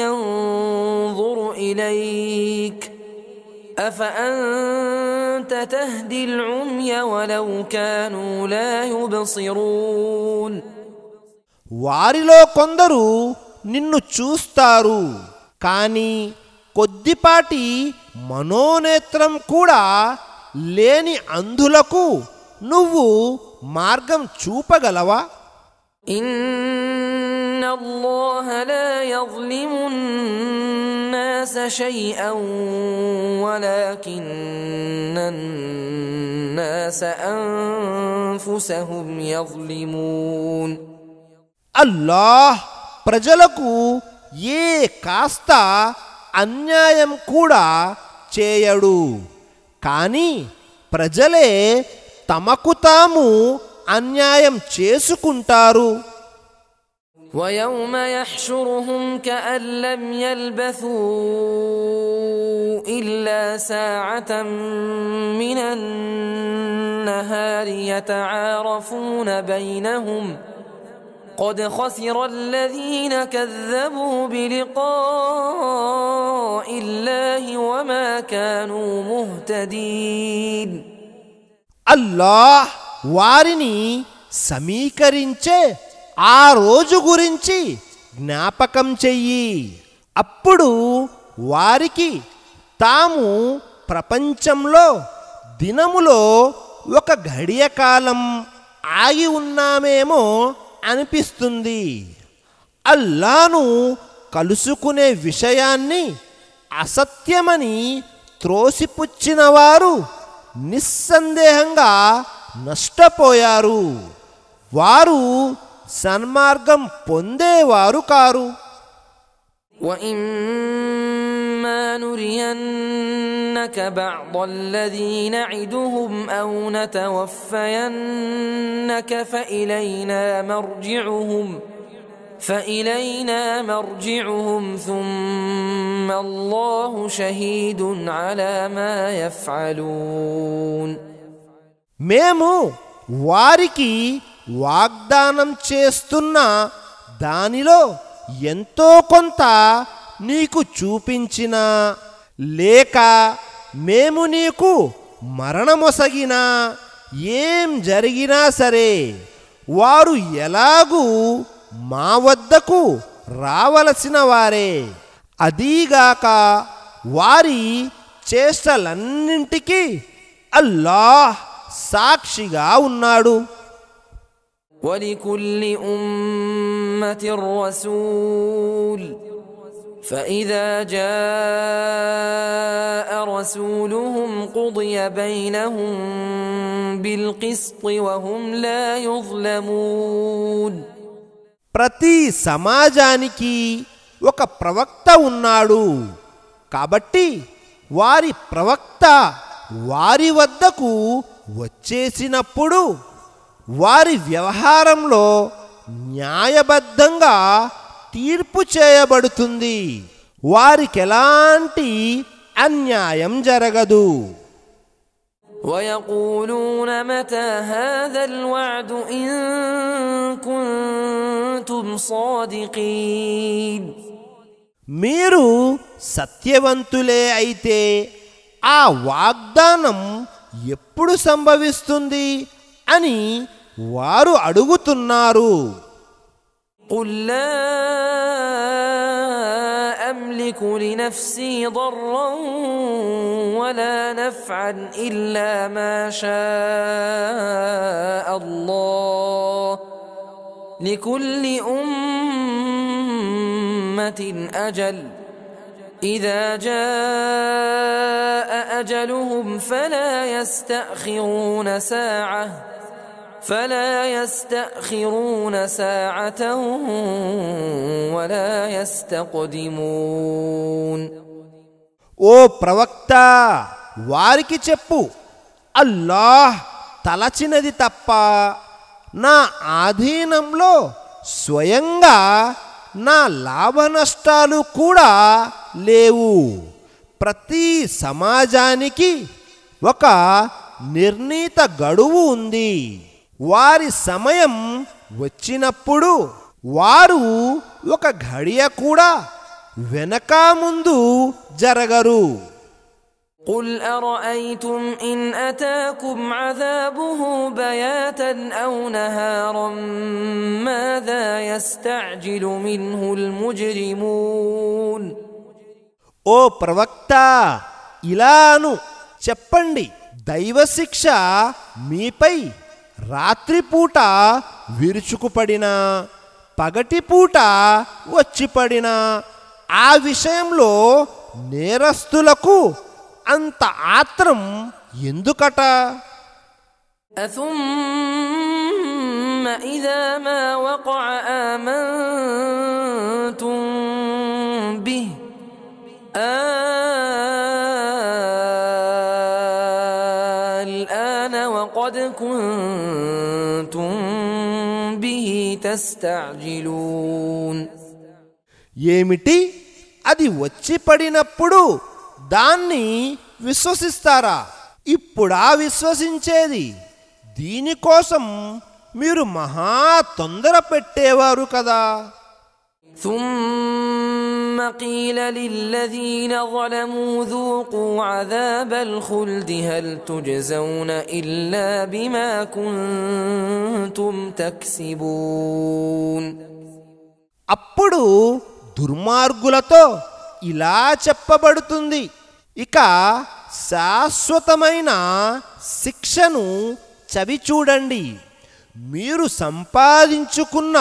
ينظر إليك أفأنت تهدي العمي ولو كانوا لا يبصرون వారిలో కొందరు నిన్ను చూస్తారు, కానీ కొద్దిపాటి మనోనేత్రం కూడా లేని అంధులకు నువ్వు మార్గం చూపగలవా? إن الله لا يظلم الناس شيئا ولكن الناس أنفسهم يظلمون అల్లాహ్ ప్రజలకు ఏ కాస్త అన్యాయం కూడా చేయడు, కానీ ప్రజలే తమకు తాము అన్యాయం చేసుకుంటారు. ويوم يحشرهم كأن لم يلبثوا إلا ساعة من النهار يتعارفون بينهم قد خسر الذين كذبوا بلقاء الله وما كانوا مهتدين అల్లాహ్ వారిని సమీకరించే ఆ రోజు గురించి జ్ఞాపకం చెయ్యి. అప్పుడు వారికి తాము ప్రపంచంలో దినములో ఒక ఘడియ కాలం ఆగి ఉన్నామేమో అనిపిస్తుంది. అల్లాను కలుసుకునే విషయాన్ని అసత్యమని త్రోసిపుచ్చిన వారు నిస్సందేహంగా నష్టపోయారు. వారు సన్మార్గం పొందేవారు కారు. وإما نرينك بعض الذي نعدهم أو نتوفينك فإلينا مرجعهم ثم الله شهيد على ما يفعلون మేము వారికి వాగ్దానం చేస్తున్న దానిలో ఎంతో కొంత నీకు చూపించినా లేక మేము నీకు మరణమొసగినా ఏం జరిగినా సరే వారు ఎలాగూ మా వద్దకు రావలసిన వారే. అదీగాక వారి చేష్టలన్నింటికీ అల్లాహ్ సాక్షిగా ఉన్నాడు. ولكل أمة رسول فإذا جاء رسولهم قضي بينهم بالقسط وهم لا يظلمون ప్రతి సమాజానికి ఒక ప్రవక్త ఉన్నాడు, కాబట్టి వారి ప్రవక్త వారి వద్దకు వచ్చేసినప్పుడు వారి వ్యవహారంలో న్యాయబద్ధంగా తీర్పు చేయబడుతుంది. వారికెలాంటి అన్యాయం జరగదు. ويقولون متى هذا الوعد إن كنتم صادقين మీరు సత్యవంతులే అయితే ఆ వాగ్దానం ఎప్పుడు సంభవిస్తుంది అని వారు అడుగుతున్నారు. قل لا أملك لنفسي ضرا ولا نفعا إلا ما شاء الله لكل أمة أجل إذا جاء أجلهم فلا يستأخرون ساعة فلا يستأخرون ساعة ولا يستقدمون. ఓ ప్రవక్త, వారికి చెప్పు, అల్లాహ్ తలచినది తప్ప నా ఆధీనంలో స్వయంగా నా లాభ నష్టాలు కూడా లేవు. ప్రతి సమాజానికి ఒక నిర్ణీత గడువు ఉంది. వారి సమయం వచ్చినప్పుడు వారు ఒక ఘడియ కూడా వెనక ముందు జరగరు. قل أرأيتم إن أتاكم عذابه بياتا أو نهارا ماذا يستعجل منه المجرمون. ఓ ప్రవక్త, ఇలాను చెప్పండి, దైవశిక్ష మీపై రాత్రిపూట విరుచుకుపడినా పగటిపూట వచ్చిపడినా ఆ విషయంలో నేరస్తులకు అంత ఆత్రం ఎందుకట? أثم إذا ما وقع آمنتم به الآن وقد كنتم به تستعجلون. ఏమిటి, అది వచ్చి పడినప్పుడు దాన్ని విశ్వసిస్తారా? ఇప్పుడా విశ్వసించేది? దీనికోసం మీరు మహా తొందర పెట్టేవారు కదా. ثم قيل للذين ظلموا ذوقوا عذاب الخلد هل تجزون إلا بما كنتم تكسبون. అప్పుడు దుర్మార్గులతో ఇలా చెప్పబడుతుంది, ఇక శాశ్వతమైన శిక్షను చవిచూడండి. మీరు సంపాదించుకున్న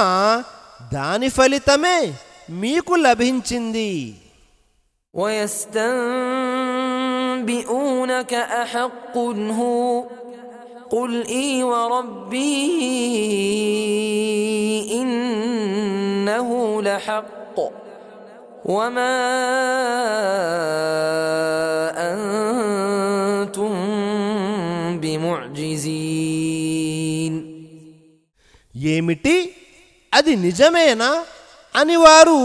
దాని ఫలితమే మీకు లభించింది. ويستنبئونك أحق هو قل إي وربي إنه لحق وما أنتم بمعجزين. ఏమిటి, అది నిజమేనా అని వారు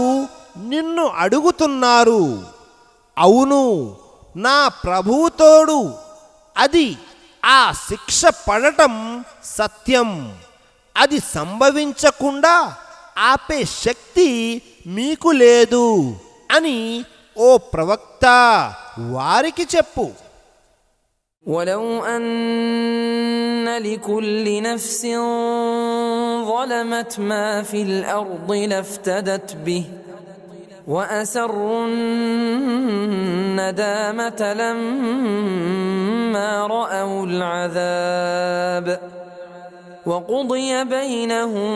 నిన్ను అడుగుతున్నారు. అవును, నా ప్రభువుతోడు అది ఆ శిక్ష పడటం సత్యం. అది సంభవించకుండా ఆపే శక్తి మీకు లేదు అని ఓ ప్రవక్త వారికి చెప్పు. ولو أن لكل نفس ظلمت ما في الأرض لافتدت به وأسروا الندامة لما رأوا العذاب وقضي بينهم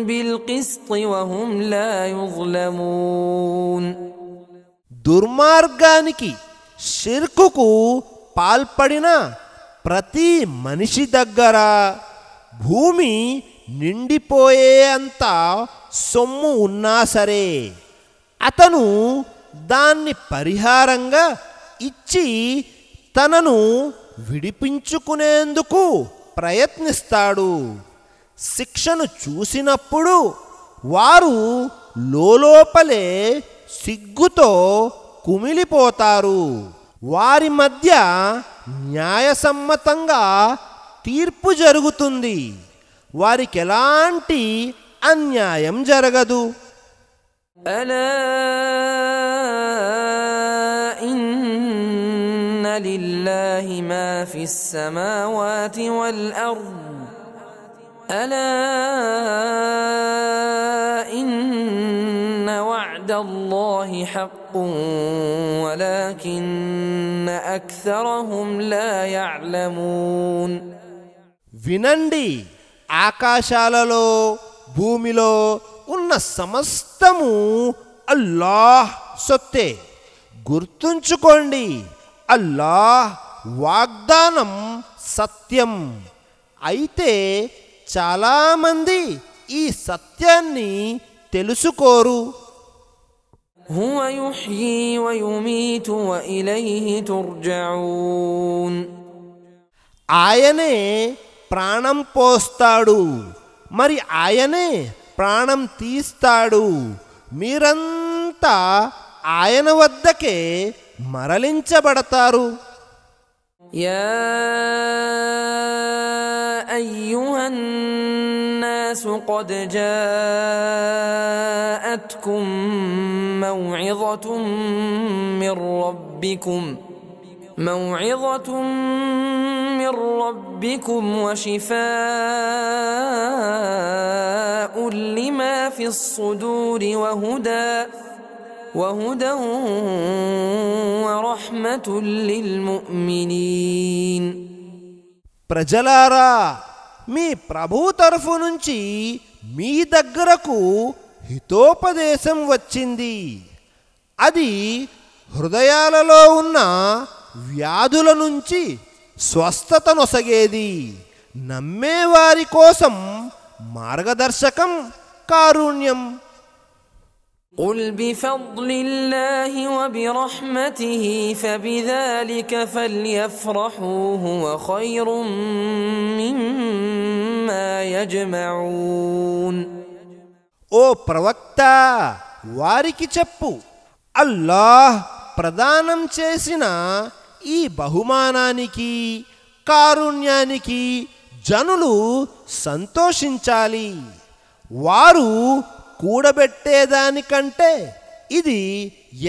بالقسط وهم لا يظلمون. దుర్మార్గానికి షిర్కుకు పాల్పడిన ప్రతి మనిషి దగ్గర భూమి నిండిపోయే అంత సొమ్ము ఉన్నా సరే అతను దాన్ని పరిహారంగా ఇచ్చి తనను విడిపించుకునేందుకు ప్రయత్నిస్తాడు. శిక్షను చూసినప్పుడు వారు లోలోపలే సిగ్గుతో కుమిలిపోతారు. వారి మధ్య న్యాయసమ్మతంగా తీర్పు జరుగుతుంది. వారికి ఎలాంటి అన్యాయం జరగదు. అలా ఇన్న లిల్లాహి మా ఫిస్ సమావాతి వల్ అర్ద్ అలా ఇన్న వఅదల్లాహి హక్కున్ వలకిన్న అక్సరహుం లా యఅలమూన్. వినండి, ఆకాశాలలో భూమిలో ఉన్న సమస్తము అల్లాహ్ సొత్తే. గుర్తుంచుకోండి, అల్లాహ్ వాగ్దానం సత్యం. అయితే చాలామంది ఈ సత్యాన్ని తెలుసుకోరు. هو يحيي ويميت وإليه ترجعون. ఆయనే ప్రాణం పోస్తాడు, మరి ఆయనే ప్రాణం తీస్తాడు. మీరంతా ఆయన వద్దకే మరలించబడతారు. يا أيها الناس قد جاءتكم موعظة من ربكم وشفاء لما في الصدور وهدى ورحمة للمؤمنين. ప్రజలారా, మీ ప్రభు తరఫు నుంచి మీ దగ్గరకు హితోపదేశం వచ్చింది. అది హృదయాలలో ఉన్న వ్యాధుల నుంచి స్వస్థతనొసగేది. నమ్మేవారి కోసం మార్గదర్శకం, కారుణ్యం. قل بفضل الله وبرحمته فبذلك فليفرحوا هو خير مما يجمعون. ఓ ప్రవక్త, వారికి చెప్పు, అల్లాహ్ ప్రదానం చేసిన ఈ బహుమానానికి, కారుణ్యానికి జనులు సంతోషించాలి. వారు కూడబెట్టేదానికంటే ఇది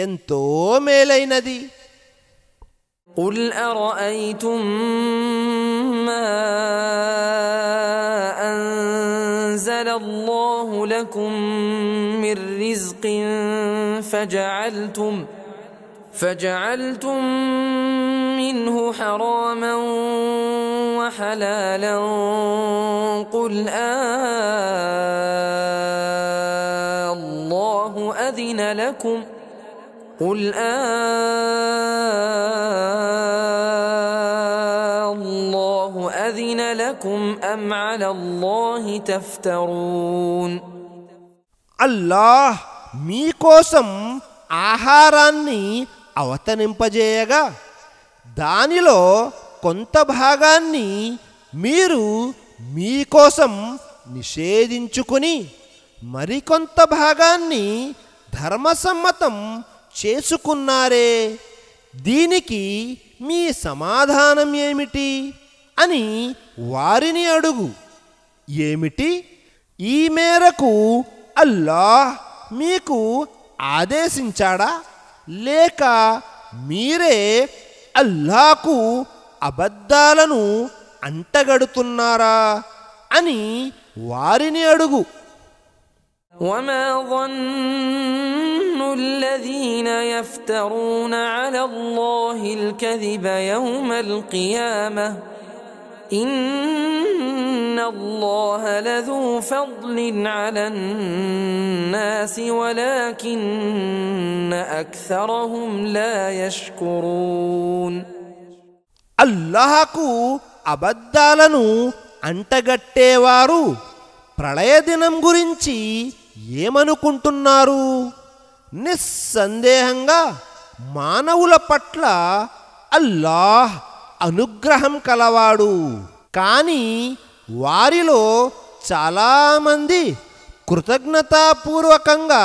ఎంతో మేలైనది. قل أرأيتم ما أنزل الله لكم من رزق فجعلتم منه حراما وحلالا قل الله أذن لكم أم على الله تفترون. అల్లాహ్ మీకోసం ఆహారాన్ని అవతరింపజేయగా దానిలో కొంత భాగాన్ని మీరు మీకోసం నిషేధించుకుని మరికొంత భాగాన్ని ధర్మసమ్మతం చేసుకున్నారే, దీనికి మీ సమాధానం ఏమిటి అని వారిని అడుగు. ఏమిటి? ఈ మేరకు అల్లాహ్ మీకు ఆదేశించాడా, లేక మీరే అల్లాహకు అబద్ధాలను అంటగడుతున్నారా అని వారిని అడుగు. وما ظن الذين يفترون على الله الكذب يوم القيامة إن الله لذو فضل على الناس ولكن أكثرهم لا يشكرون. అల్లాహకు అబద్ధాలను అంటగట్టేవారు ప్రళయదినం గురించి ఏమనుకుంటున్నారు? నిస్సందేహంగా మానవుల పట్ల అల్లాహ్ అనుగ్రహం కలవాడు, కానీ వారిలో చాలామంది కృతజ్ఞతాపూర్వకంగా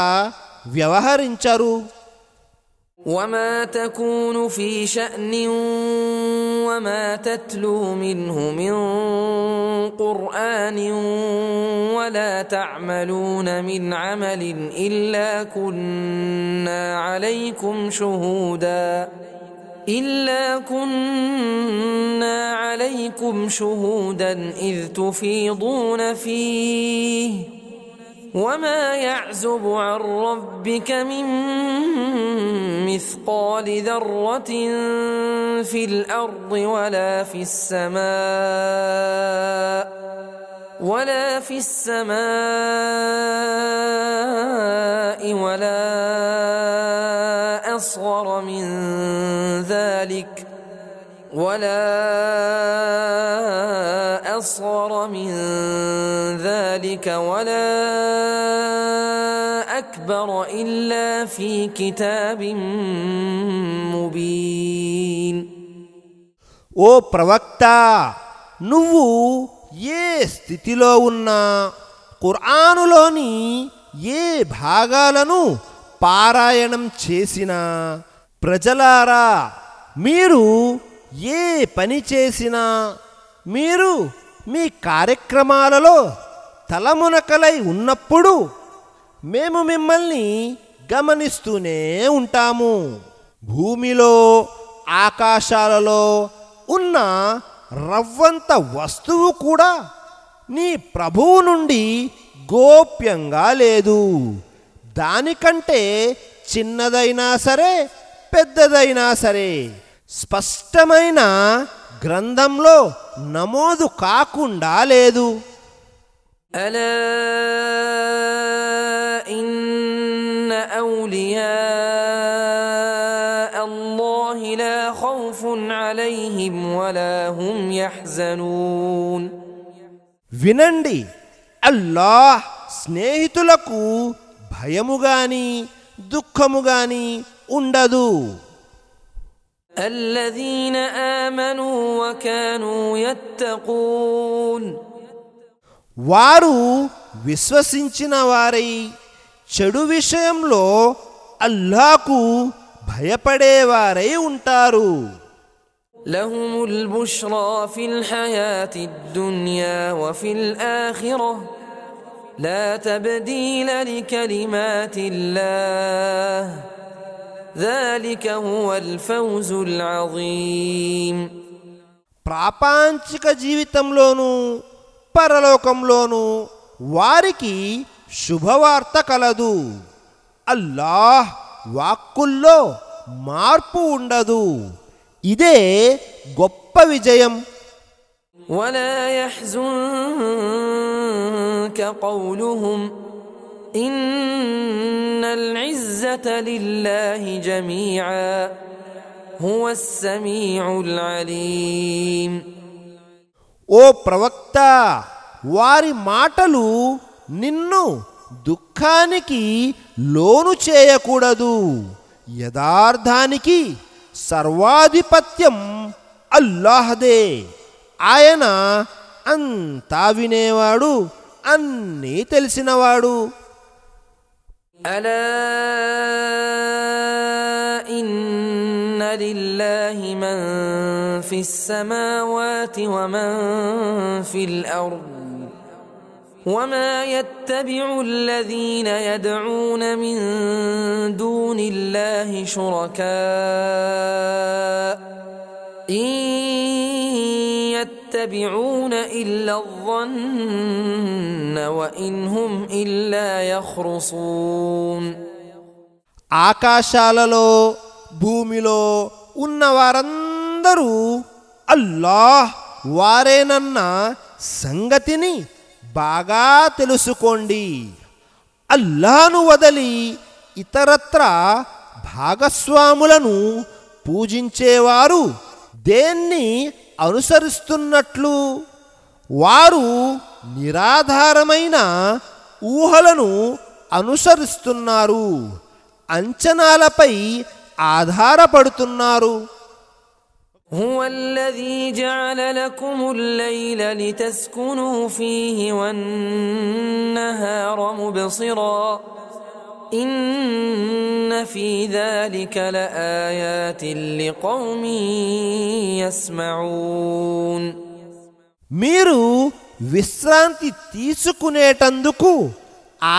వ్యవహరించరు. وما تكون في شأن وما تتلو منه من قرآن ولا تعملون من عمل إلا كنا عليكم شهودا إذ تفيضون فيه وما يعزب عن ربك من مثقال ذرة في الأرض ولا في السماء ولا أصغر من ذلك ولا أصغر من ذلك ولا أكبر إلا في كتاب مبين. ఓ ప్రవక్త, నువ్వు ఏ స్థితిలో ఉన్నా ఖుర్ఆనులోని ఏ భాగాలను పారాయణం చేసినా, ప్రజలారా మీరు ఏ పని చేసినా, మీరు మీ కార్యక్రమాలలో తలమునకలై ఉన్నప్పుడు మేము మిమ్మల్ని గమనిస్తూనే ఉంటాము. భూమిలో ఆకాశాలలో ఉన్న రవ్వంత వస్తువు కూడా నీ ప్రభువు నుండి గోప్యంగా లేదు. దానికంటే చిన్నదైనా సరే పెద్దదైనా సరే స్పష్టమైన గ్రంథంలో నమోదు కాకుండా లేదు. ألا إن أولياء الله لا خوف عليهم ولا هم يحزنون. వినండి, అల్లాహ్ స్నేహితులకు భయము గాని దుఃఖము గాని ఉండదు. الذين آمنوا وكانوا يتقون. వారు విశ్వసించిన వారై చెడు విషయంలో అల్లాహ్కు భయపడేవారై ఉంటారు. لهم البشرى في الحياة الدنيا وفي الآخرة لا تبديل لكلمات الله ذلك هو الفوز العظيم. ప్రాపంచిక జీవితంలోనూ పరలోకంలోనూ వారికి శుభవార్త కలదు. అల్లాహ్ వాక్కుల్లో మార్పు ఉండదు. ఇదే గొప్ప విజయం. ولا يحزنك قولهم إن العزة لله جميعا هو السميع العليم. ఓ ప్రవక్త, వారి మాటలు నిన్ను దుఃఖానికి లోను చేయకూడదు. యథార్థానికి సర్వాధిపత్యం అల్లాహ్దే. ఆయన అంతా వినేవాడు, అన్నీ తెలిసినవాడు. ألا إن لله من في السماوات ومن في الأرض وما يتبع الذين يدعون من دون الله شركاء إن يتبعون إلا الظن وإن هم إلا يخرصون. ఆకాశాలలో భూమిలో ఉన్నవారందరూ అల్లాహ్ వారేనన్న సంగతిని బాగా తెలుసుకోండి. అల్లాహ్ను వదలి ఇతరత్ర భాగస్వాములను పూజించేవారు దేన్ని అనుసరిస్తున్నట్లు? వారు నిరాధారమైన ఊహలను అనుసరిస్తున్నారు, అంచనాలపై ఆధారపడుతున్నారు. هو الذي جعل لكم الليل لتسكنوا فيه والنهار مبصرا إن في ذلك لآيات لقوم يسمعون. మీరు విశ్రాంతి తీసుకునేటందుకు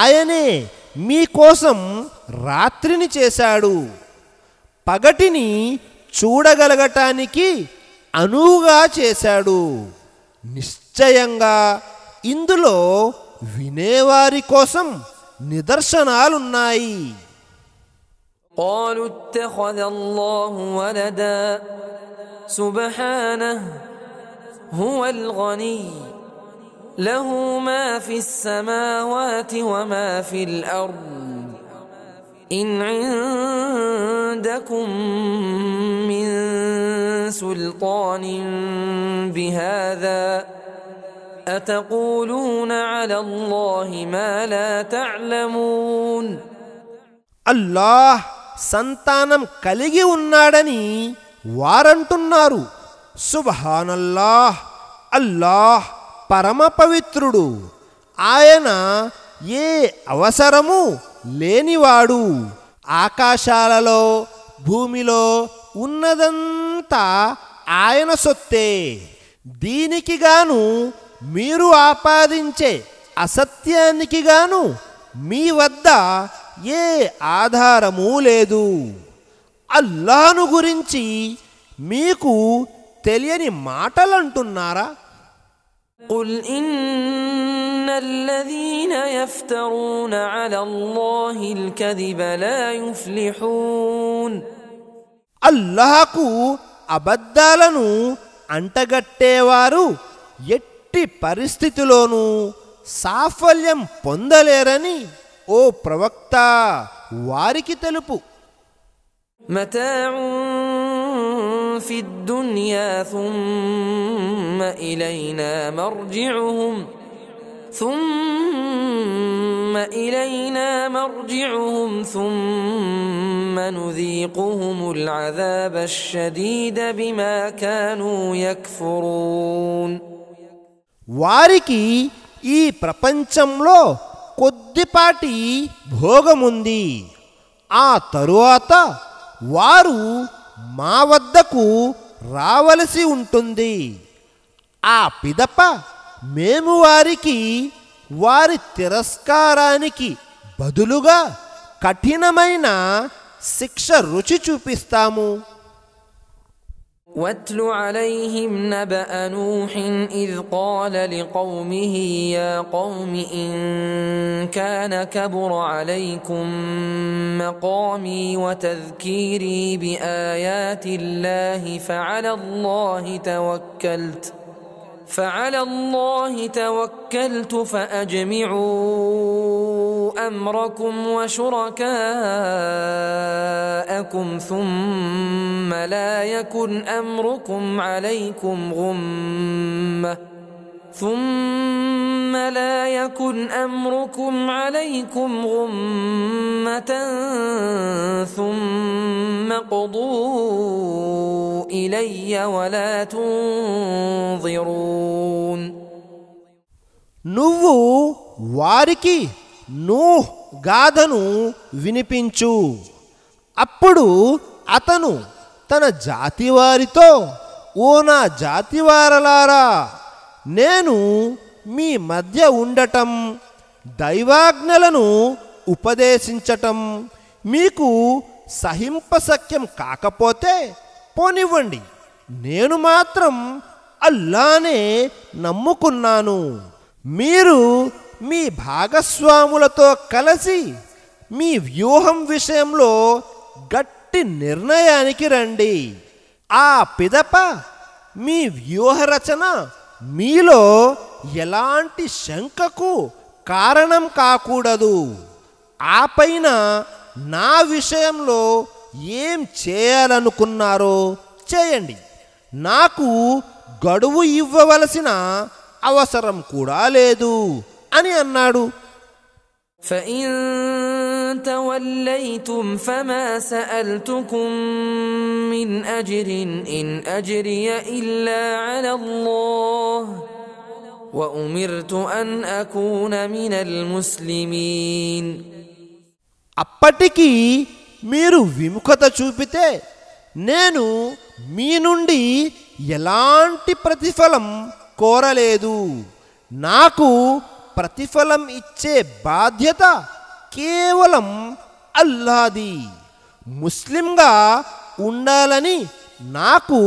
ఆయనే మీకోసం రాత్రిని చేశాడు. పగటిని చూడగలగటానికి అనువుగా చేశాడు. నిశ్చయంగా ఇందులో వినేవారి కోసం నిదర్శనాలున్నాయి. قالوا اتخذ الله ولدا سبحانه هو الغني له ما في السماوات وما في الأرض إن عندكم من سلطان بهذا أتقولون على الله ما لا تعلمون అల్లాహ్ సంతానం కలిగి ఉన్నాడని వారంటున్నారు. సుబ్హానల్లాహ్, అల్లాహ్ పరమ పవిత్రుడు. ఆయన ఏ అవసరము లేనివాడు. ఆకాశాలలో భూమిలో ఉన్నదంతా ఆయన సొత్తే. దీనికి గాను మీరు ఆపాదించే అసత్యానికి గాను మీ వద్ద ఏ ఆధారము లేదు. అల్లాహ్ను గురించి మీకు తెలియని మాటలంటున్నారా? قل إن الذين يفترون على الله الكذب لا يفلحون అల్లాహకు అబద్ధాలను అంటగట్టేవారు ఎట్టి పరిస్థితిలోనూ సాఫల్యం పొందలేరని ఓ ప్రవక్త వారికి తెలుపు. متاع في الدنيا ثم إلينا مرجعهم ثم نذيقهم العذاب الشديد بما كانوا يكفرون వారికి ఈ ప్రపంచంలో కొద్దిపాటి భోగముంది. ఆ తరువాత వారు మా వద్దకు రావలసి ఉంటుంది. ఆ పిదప మేము వారికి వారి తిరస్కారానికి బదులుగా కఠినమైన శిక్ష రుచి చూపిస్తాము. واتل عليهم نبأ نوح إذ قال لقومه يا قوم إن كان كبر عليكم مقامي وتذكيري بآيات الله فعلى الله توكلت فأجمعوا أمركم وشركاءكم ثم لا يكن أمركم عليكم غمة ثم قضوا إلي ولا تنظرون నువ్వు వారికి నూహ్ గాథను వినిపించు. అప్పుడు అతను తన జాతివారితో, ఓ నా జాతివారలారా, నేను మీ మధ్య ఉండటం, దైవాజ్ఞలను ఉపదేశించటం మీకు సహింపశక్యం కాకపోతే పోనివ్వండి. నేను మాత్రం అల్లానే నమ్ముకున్నాను. మీరు మీ భాగస్వాములతో కలిసి మీ వ్యూహం విషయంలో గట్టి నిర్ణయానికి రండి. ఆ పిదప మీ వ్యూహరచన మీలో ఎలాంటి శంకకు కారణం కాకూడదు. ఆ పైన నా విషయంలో ఏం చేయాలనుకున్నారో చేయండి. నాకు గడువు ఇవ్వవలసిన అవసరం కూడా లేదు అని అన్నాడు. فإن توليتم فما سألتكم من أجر إن أجري إلا على الله وأمرت أن أكون من المسلمين అప్పటికి మీరు విముఖత చూపితే నేను మీ నుండి ఎలాంటి ప్రతిఫలం కోరలేదు. నాకు ప్రతిఫలం ఇచ్చే బాధ్యత కేవలం అల్లాది. ముస్లింగా ఉండాలని నాకు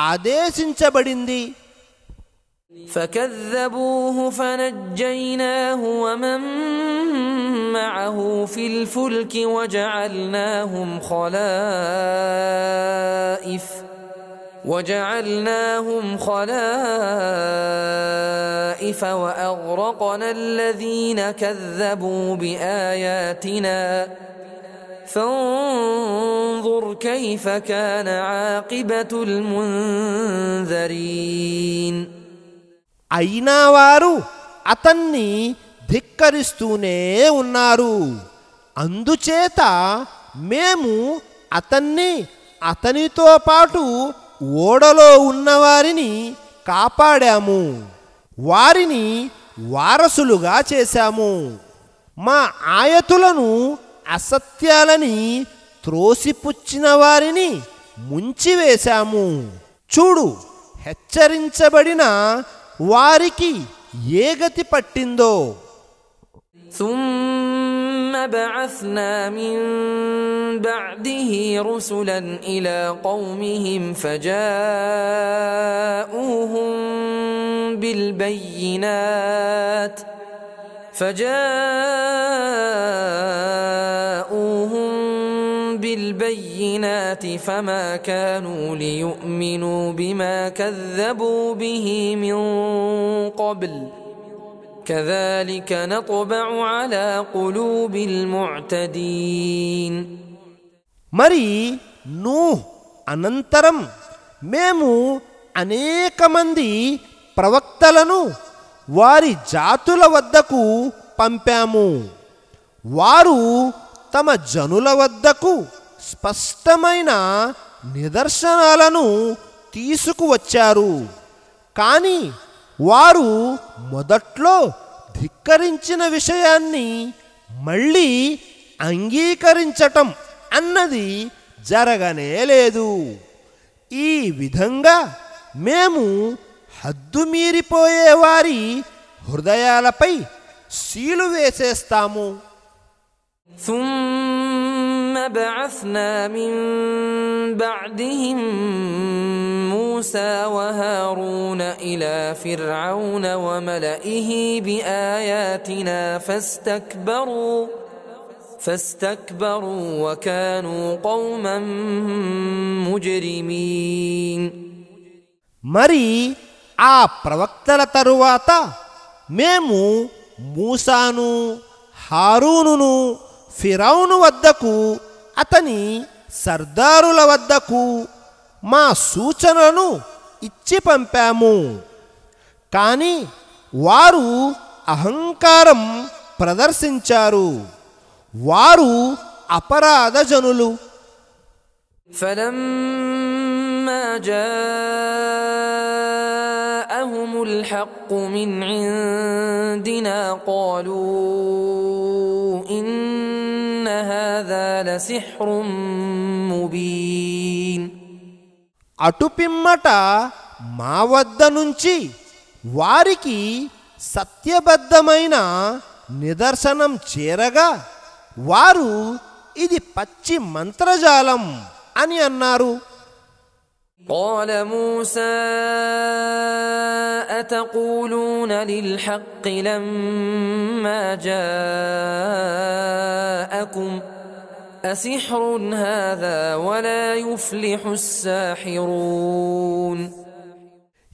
ఆదేశించబడింది. فكذبوه فنجيناه ومن معه في الفلك وجعلناهم خلائف وأغرقنا الذين كذبوا بآياتنا فانظر كيف كان عاقبة المنذرين అయినా వారు అతన్ని ధిక్కరిస్తూనే ఉన్నారు. అందుచేత మేము అతన్ని అతనితో పాటు ఓడలో ఉన్నవారిని కాపాడాము, వారిని వారసులుగా చేశాము. మా ఆయతులను అసత్యాలని త్రోసిపుచ్చిన వారిని ముంచివేశాము. చూడు, హెచ్చరించబడిన వారికి ఏ గతి పట్టిందో. ثم بعثنا من بعده رسلا إلى قومهم فجاءوهم بالبينات فما كانوا ليؤمنوا بما كذبوا به من قبل كذلك نطبع على قلوب المعتدين. మరి నూహ్ అనంతరం మేము అనేక మంది ప్రవక్తలను వారి జాతుల వద్దకు పంపాము. వారు తమ జనుల వద్దకు స్పష్టమైన నిదర్శనాలను తీసుకువచ్చారు. కానీ వారు మొదట్లో ధిక్కరించిన విషయాన్ని మళ్ళీ అంగీకరించటం అన్నది జరగనే లేదు. ఈ విధంగా మేము హద్దుమీరిపోయే వారి హృదయాలపై సీలు వేసేస్తాము. ثم بعثنا من بعدهم موسى وهارون إلى فرعون وملئه بآياتنا فاستكبروا وكانوا قوما مجرمين. మరి ఆ ప్రవక్తల తరువాత మేము మూసాను, హారూనును ఫిరౌను వద్దకు, అతని సర్దారుల వద్దకు మా సూచనలను ఇచ్చి పంపాము. కానీ వారు అహంకారం ప్రదర్శించారు. వారు అపరాధ జనులు. فلما جاءهم الحق من عندنا قالوا إن هذا لسحر مبين. అటుపిమ్మట మా వద్ద నుంచి వారికి సత్యబద్ధమైన నిదర్శనం చేరగా వారు ఇది పచ్చి మంత్రజాలం అని అన్నారు. قال موسى أتقولون للحق لما جاءكم أسحر هذا ولا يفلح الساحرون.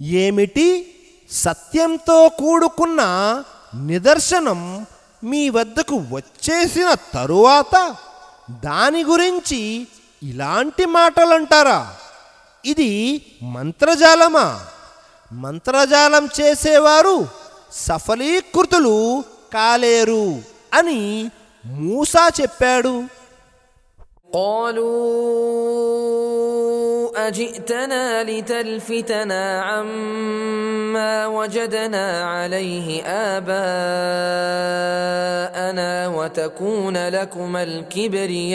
ఏమిటి, సత్యంతో కూడుకున్న నిదర్శనం మీ వద్దకు వచ్చేసిన తరువాత దాని గురించి ఇలాంటి మాటలంటారా? ఇది మంత్రజాలమా? మంత్రజాలం చేసేవారు సఫలీకృతులు కాలేరు అని మూసా చెప్పాడు. قالوا أجئتنا لتلفتنا عما وجدنا عليه آباءنا وتكون لكما الكبرياء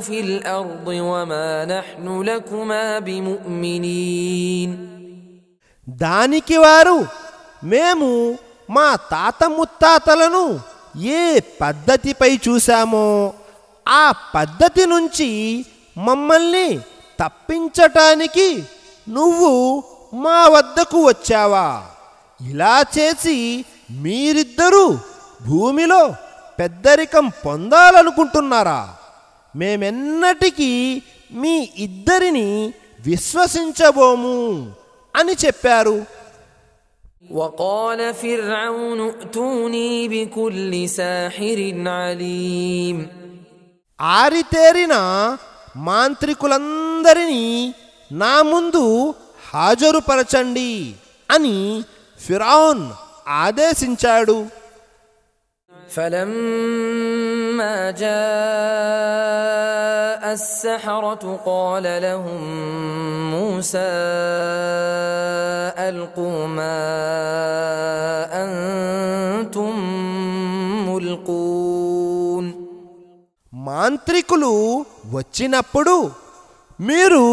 في الأرض وما نحن لكما بمؤمنين. దానికి వారు, మేము మా తాత ముత్తాతలను ఏ పద్ధతిపై చూశామో ఆ పద్ధతి నుంచి మమ్మల్ని తప్పించటానికి నువ్వు మా వద్దకు వచ్చావా? ఇలా చేసి మీరిద్దరూ భూమిలో పెద్దరికం పొందాలనుకుంటున్నారా? మేమెన్నటికీ మీ ఇద్దరిని విశ్వసించబోము అని చెప్పారు. وقال فرعون ائتوني بكل ساحر عليم. ఆరితేరిన మాంత్రికులందరినీ నా ముందు హాజరుపరచండి అని ఫిరౌన్ ఆదేశించాడు. فلما جاء السحرة قال لهم موسى ألقوا ما أنتم ملقون. మాంత్రికులు వచ్చినప్పుడు మీరు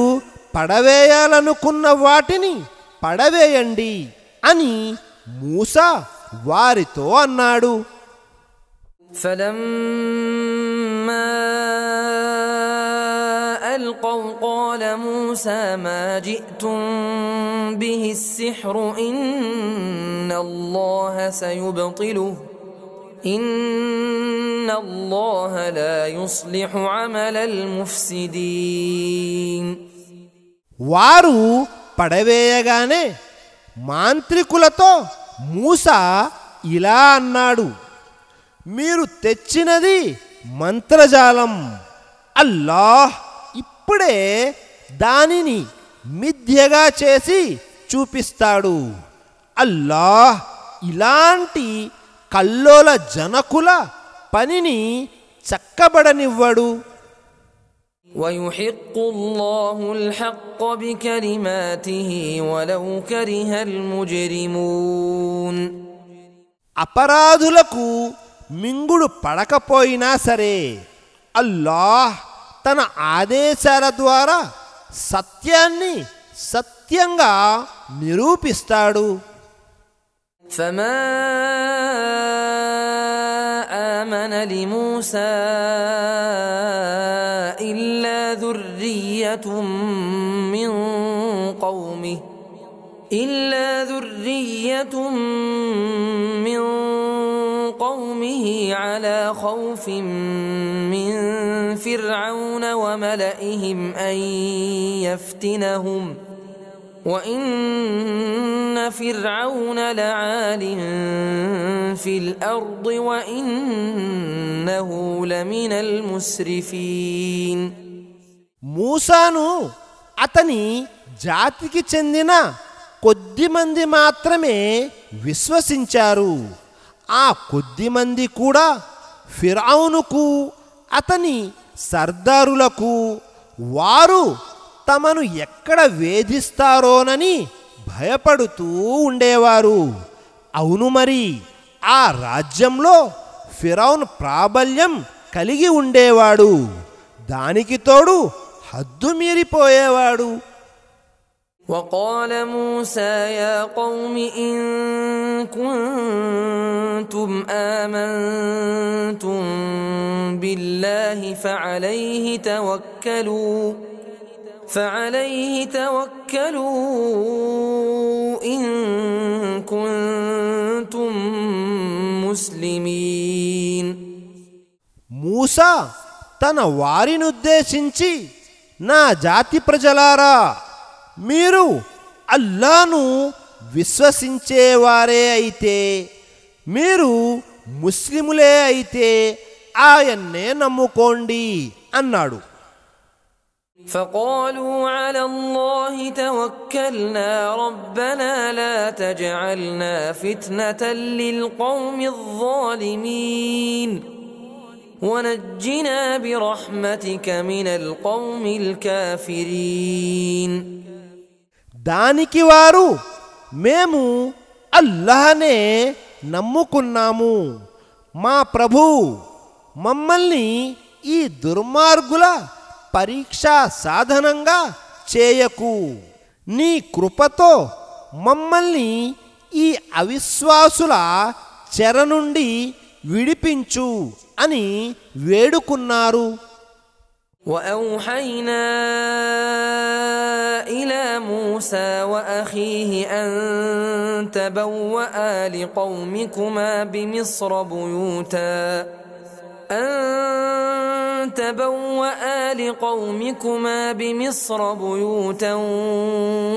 పడవేయాలనుకున్న వాటిని పడవేయండి అని మూసా వారితో అన్నాడు. فلما ألقوا قال موسى ما جئتم به السحر إن الله سيبطله إن الله لا يصلح عمل المفسدين. వారు పడవేయగానే మాంత్రికులతో మూసా ఇలా అన్నాడు, మీరు తెచ్చినది మంత్రజాలం. అల్లాహ్ ఇప్పుడే దానిని మిథ్యగా చేసి చూపిస్తాడు. అల్లాహ్ ఇలాంటి కల్లోల జనకుల పనిని చక్కబడనివ్వడు. ويحق الله الحق بكلماته ولو كره المجرمون. అపరాధులకు మింగుడు పడకపోయినా సరే అల్లాహ్ తన ఆదేశాల ద్వారా సత్యాన్ని సత్యంగా నిరూపిస్తాడు. فما آمن لموسى إلا ذرية من قومه على خوف من فرعون وملئهم أن يفتنهم وإن فرعون لعال في الأرض وإنه لمن المسرفين. మూసాను అతని జాతికి చెందిన కొద్దిమంది మాత్రమే విశ్వసించారు. ఆ కొద్దిమంది కూడా ఫిరౌనుకు అతని సర్దారులకు వారు తమను ఎక్కడ వేధిస్తారోనని భయపడుతూ ఉండేవారు. అవును, మరి ఆ రాజ్యంలో ఫిరౌన్ ప్రాబల్యం కలిగి ఉండేవాడు. దానికి తోడు హద్దు మీరిపోయేవాడు. وقال موسى يا قوم إن كنتم آمنتم بالله فعليه توكلوا إن كنتم مسلمين. మూసా తన వారినుద్దేశించి, నా జాతి ప్రజలారా, మీరు అల్లాను విశ్వసించేవారే అయితే, మీరు ముస్లిములే అయితే ఆయన్నే నమ్ముకోండి అన్నాడు. فقالوا على الله توكلنا ربنا لا تجعلنا فتنة للقوم الظالمين ونجنا برحمتك من القوم الكافرين. దానికి వారు, మేము అల్లాహనే నమ్ముకున్నాము, మా ప్రభు మమ్మల్ని ఈ దుర్మార్గుల పరీక్షా సాధనంగా చేయకు, నీ కృపతో మమ్మల్ని ఈ అవిశ్వాసుల చెర నుండి విడిపించు అని వేడుకున్నారు. وأوحينا إلى موسى وأخيه أن تبوأ لقومكما بمصر بيوتا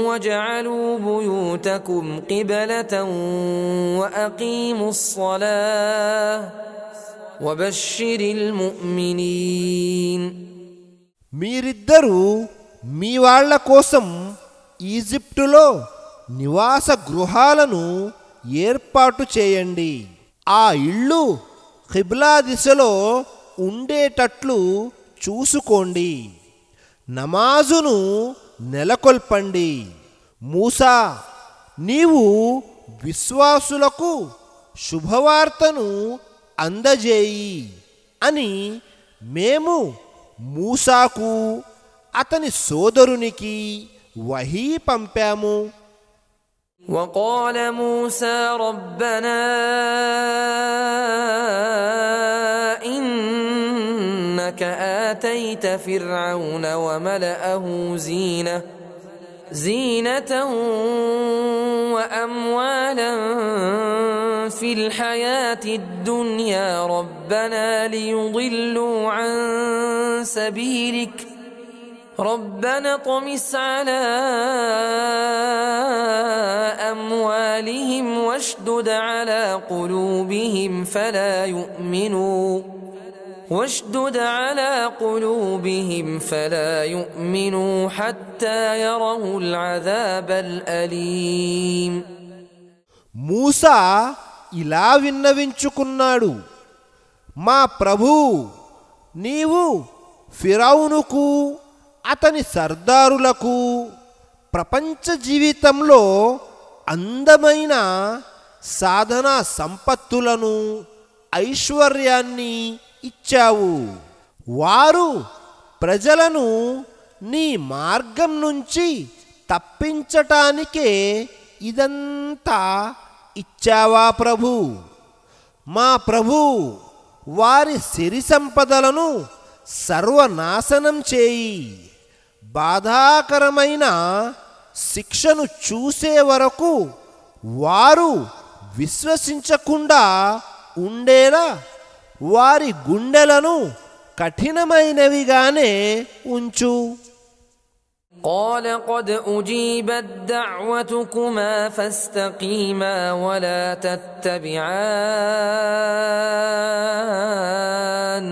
واجعلوا بيوتكم قبلة وبشر المؤمنين. మీరిద్దరూ మీ వాళ్ళ కోసం ఈజిప్టులో నివాస గృహాలను ఏర్పాటు చేయండి. ఆ ఇళ్ళు ఖిబ్లా దిశలో ఉండేటట్లు చూసుకోండి. నమాజును నెలకొల్పండి. మూసా, నీవు విశ్వాసులకు శుభవార్తను అందజేయి అని మేము మూసాకు అతని సోదరునికి వహీ పంపాము. وقال موسى ربنا إنك آتيت فرعون وملأه زينة وأموالا في الحياة الدنيا ربنا ليضلوا عن سبيلك ربنا اطمس على أموالهم واشدد على قلوبهم فلا يؤمنوا حتى يروا العذاب الأليم. మూసా ఇలా విన్నవించుకున్నాడు, మా ప్రభూ, నీవు ఫిరౌనుకు అతని సర్దారులకు ప్రపంచ జీవితంలో అందమైన సాధనా సంపత్తులను ఐశ్వర్యాన్ని ఇచ్చావు. వారు ప్రజలను నీ మార్గం నుంచి తప్పించటానికే ఇదంతా ఇచ్చావా ప్రభు? మా ప్రభు, వారి సిరి సంపదలను సర్వనాశనం చేయి. బాధాకరమైన శిక్షను చూసే వరకు వారు విశ్వసించకుండా ఉండేలా వారి గుండెలను కఠినమైనవిగానే ఉంచు. قال قد أجيبت دعوتكما فاستقيما ولا تتبعان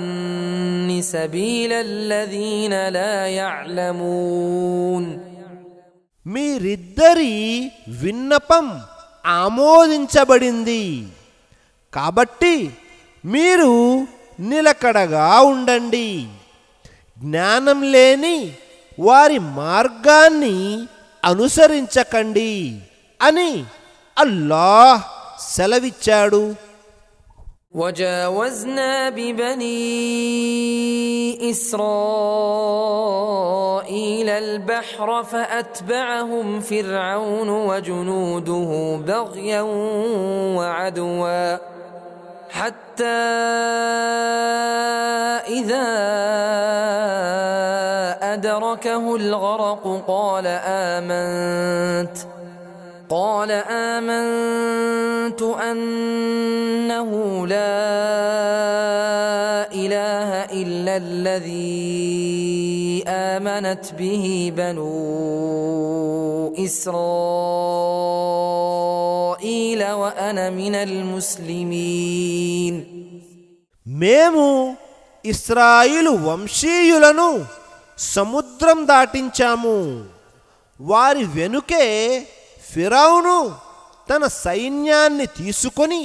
سبيل الذين لا يعلمون. మీరిద్దరి విన్నపం ఆమోదించబడింది కాబట్టి మీరు నిలకడగా ఉండండి. జ్ఞానం లేని వారి మార్గాన్ని అనుసరించకండి అని అల్లాహ్ సెలవిచ్చాడు. وجاوزنا ببني إسرائيل البحر فأتبعهم فرعون وجنوده بغيا وعدوا حتى إذا أدركه الغرق قال آمنت أنه لا إله إلا الذي آمنت به بنو إسرائيل وأنا من المسلمين. మేము ఇశ్రాయేలు వంశీయులను సముద్రం దాటించాము. వారి వెనుకే ఫిరౌను తన సైన్యాన్ని తీసుకొని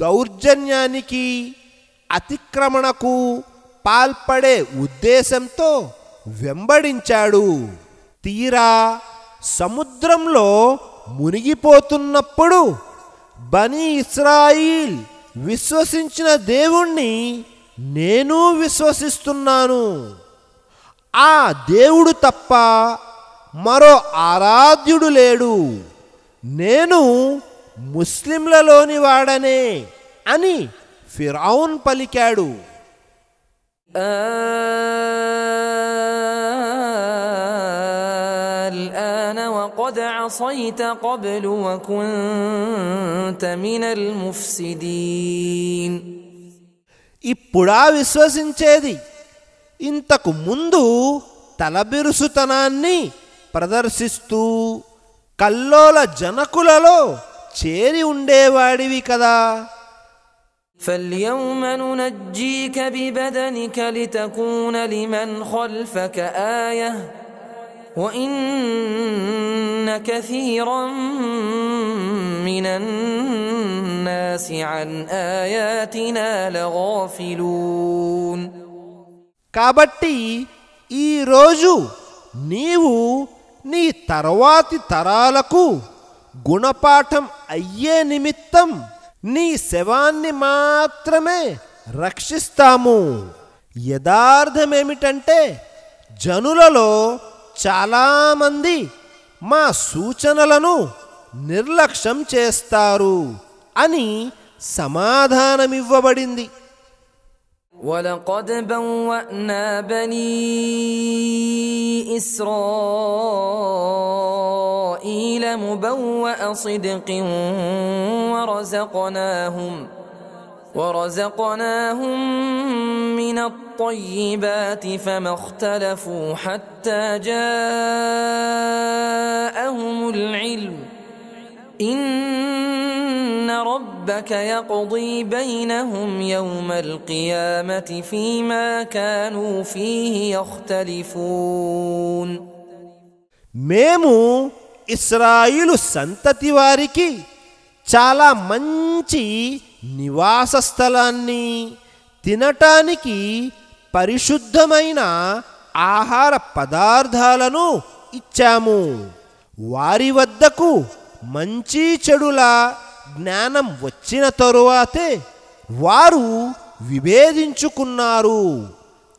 దౌర్జన్యానికి అతిక్రమణకు పాల్పడే ఉద్దేశంతో వెంబడించాడు. తీరా సముద్రంలో మునిగిపోతున్నప్పుడు బనీ ఇశ్రాయిల్ విశ్వసించిన దేవుణ్ణి నేను విశ్వసిస్తున్నాను, ఆ దేవుడు తప్ప మరో ఆరాధ్యుడు లేడు, నేను ముస్లింలలోని వాడనే అని ఫిరౌన్ పలికాడు. الآن وقد عصيت قبل وكنت من المفسدين. ఇప్పుడా విశ్వసించేది? ఇంతకు ముందు తలబిరుసుతనాన్ని ప్రదర్శిస్తూ కల్లోల జనకులలో చేరి ఉండేవాడివి కదా. فاليوم ننجيك ببدنك لتكون لمن خلفك آية وإن كثيرا من الناس عن آياتنا لغافلون. కాబట్టి ఈ రోజు నీవు నీ తర్వాతి తరాలకు గుణపాఠం అయ్యే నిమిత్తం నీ శవాన్ని మాత్రమే రక్షిస్తాము. యథార్థమేమిటంటే జనులలో చాలామంది మా సూచనలను నిర్లక్ష్యం చేస్తారు అని సమాధానమివ్వబడింది. ولقد بوأنا بني إسرائيل مبوأ صدق ورزقناهم من الطيبات فما اختلفوا حتى جاءهم العلم إن ربك يقضي بينهم يوم القيامة فيما كانوا فيه يختلفون. మేము ఇశ్రాయేలు సంతతి వారికి చాలా మంచి నివాస స్థలాన్ని, తినటానికి పరిశుద్ధమైన ఆహార పదార్థాలను ఇచ్చాము. వారి వద్దకు మంచి చెడుల జ్ఞానం వచ్చిన తరువాతే వారు విభేదించుకున్నారు.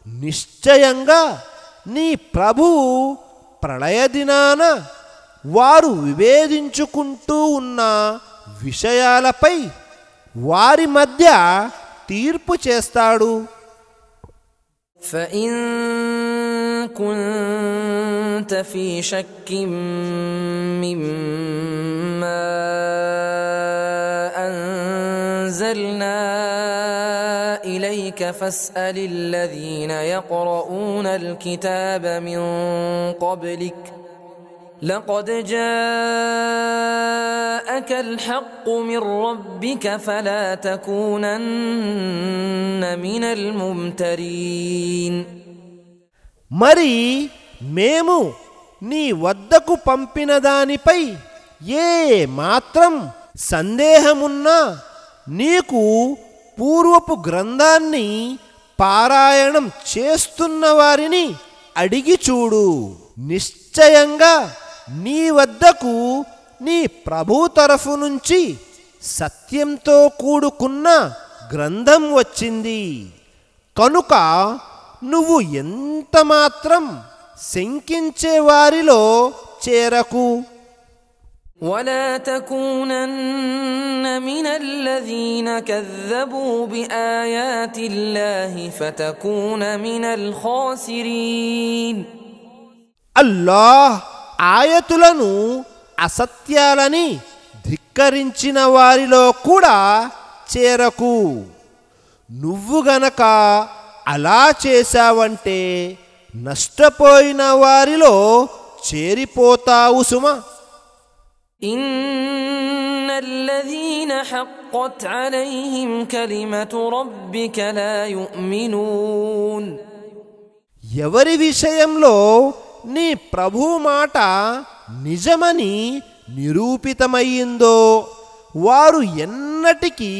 నిశ్చయంగా నీ ప్రభువు ప్రళయ దినాన వారు విభేదించుకుంటూ ఉన్న విషయాలపై వారి మధ్య తీర్పు చేస్తాడు. فإن كنت في شك مما أنزلنا إليك فاسأل الذين يقرؤون الكتاب من قبلك لقد جاءك الحق من ربك فلا تكونن من الممترين. మరి మేము నీ వద్దకు పంపిన దానిపై ఏ మాత్రం సందేహమున్నా నీకు పూర్వపు గ్రంథాన్ని పారాయణం చేస్తున్న వారిని అడిగి చూడు. నిశ్చయంగా నీ వద్దకు నీ ప్రభు తరఫు నుంచి సత్యంతో కూడుకున్న గ్రంథం వచ్చింది కనుక నువ్వు ఎంత మాత్రం శంకించే వారిలో చేరకు. ولا تكونن من الذين كذبوا بآيات الله فتكون من الخاسرين. అల్లాహ్ ఆయతులను అసత్యాలని ధిక్కరించిన వారిలో కూడా చేరకు. నువ్వు గనక అలా చేశావంటే నష్టపోయిన వారిలో చేరిపోతావు సుమా. إن الذين حقت عليهم كلمة ربك لا يؤمنون. ఎవరి విషయంలో నీ ప్రభు మాట నిజమని నిరూపితమయ్యిందో వారు ఎన్నటికీ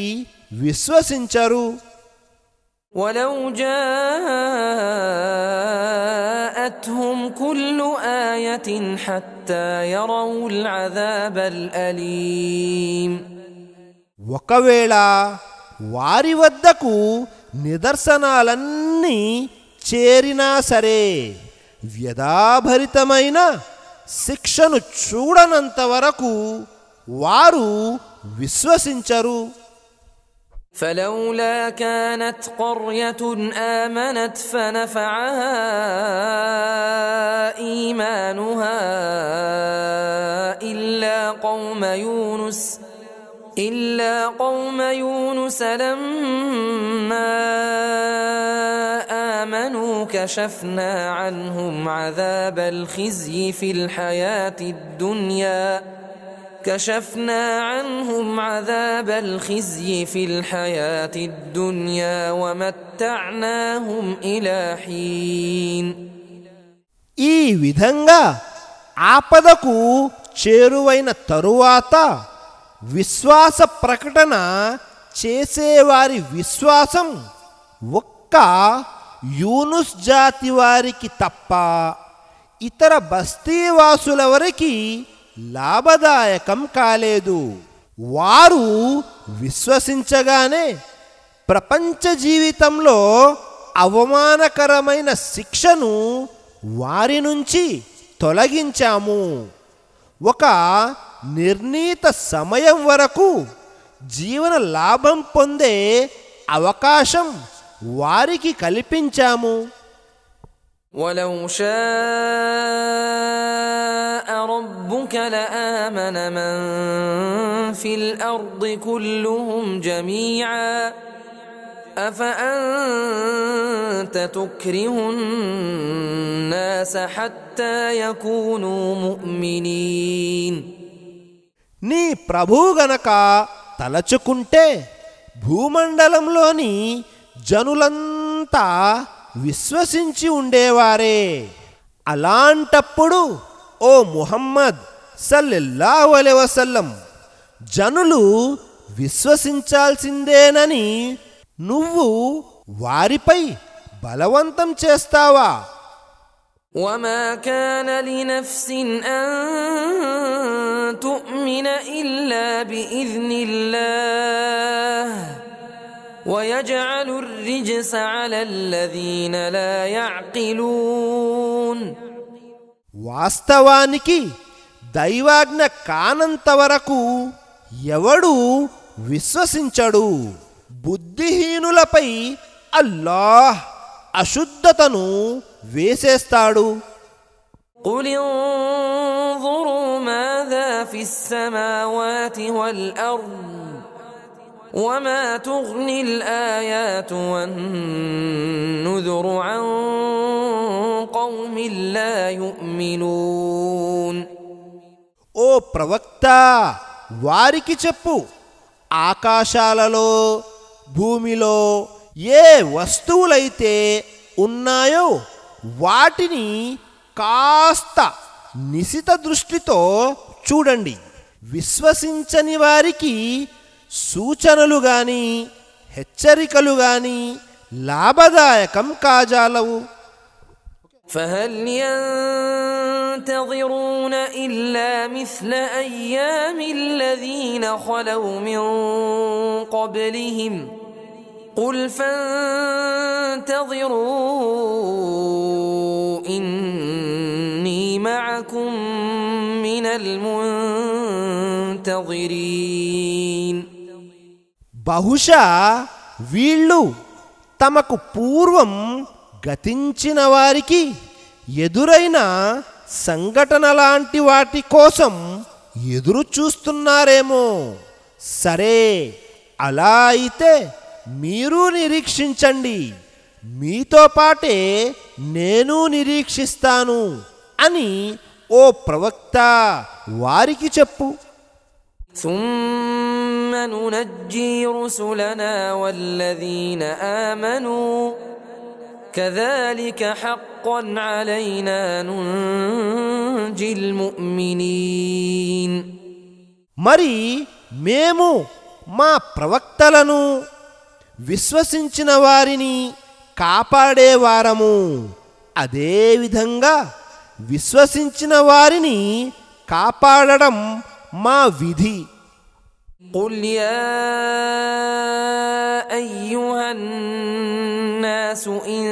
విశ్వసించరు. ولو جاءتهم كل آية حتى يروا العذاب الأليم. ఒకవేళ వారి వద్దకు నిదర్శనాలన్నీ చేరినా సరే వ్యధాభరితమైన శిక్షను చూడనంత వరకు వారు విశ్వసించరు. فلولا كانت قرية آمنت فنفعها إيمانها إلا قوم يونس لما آمنوا كشفنا عنهم عذاب الخزي في الحياة الدنيا كشفنا عنهم عذاب الخزي في الحياة الدنيا ومتعناهم إلى حين. ఈ విధంగా ఆపదకు చేరువైన తరువాత విశ్వాస ప్రకటన చేసేవారి విశ్వాసం ఒక్క యూనుస్ జాతి వారికి తప్ప ఇతర బస్తీవాసులవరికి లాభదాయకం కాలేదు. వారు విశ్వసించగానే ప్రపంచ జీవితంలో అవమానకరమైన శిక్షను వారి నుంచి తొలగించాము. ఒక నిర్ణీత సమయం వరకు జీవన లాభం పొందే అవకాశం వారికి కల్పించాము. ولو شاء ربك لآمن من في الأرض كلهم جميعا أفأنت تكره الناس حتى يكونوا مؤمنين. నీ ప్రభువు గనక తలచుకుంటే భూమండలంలోని జనులంతా విశ్వసించి ఉండేవారే. అలాంటప్పుడు ఓ ముహమ్మద్ సల్లల్లాహు అలైహి వసల్లం జనులు విశ్వసించాల్సిందేనని నువ్వు వారిపై బలవంతం చేస్తావా? وما كان لنفس أن تؤمن إلا بإذن الله ويجعل الرجس على الذين لا يعقلون. వాస్తవానికి దైవాజ్ఞ కానంత వరకు ఎవడు విశ్వసించడు. బుద్ధిహీనులపై అల్లాహ్ అశుద్ధతను వేసేస్తాడు. قل انظروا ماذا في السماوات والأرض وما تغني الآيات والنذر عن قوم لا يؤمنون. ఓ ప్రవక్త, వారికి చెప్పు, ఆకాశాలలో భూమిలో ఏ వస్తువులైతే ఉన్నాయో వాటిని కాస్త నిశిత దృష్టితో చూడండి. విశ్వసించని వారికి సూచనలు గాని హెచ్చరికలు గాని లాభదాయకం కాజాలవు. فهل ينتظرون إلا مثل أيام الذين خلوا من قبلهم قل فانتظروا إني معكم من المنتظرين. బహుశా వీళ్ళు తమకు పూర్వం గతించిన వారికి ఎదురైన సంఘటన లాంటి వాటి కోసం ఎదురు చూస్తున్నారేమో. సరే, అలా అయితే మీరు నిరీక్షించండి, మీతో పాటే నేను నిరీక్షిస్తాను అని ఓ ప్రవక్త వారికి చెప్పు. ثم ننجي رسلنا والذين آمنوا كذلك حقا علينا ننجي المؤمنين. మరి మేము మా ప్రవక్తలను విశ్వసించిన వారిని కాపాడేవారము. అదేవిధంగా విశ్వసించిన వారిని కాపాడడం మా విధి. قل يا أيها الناس إن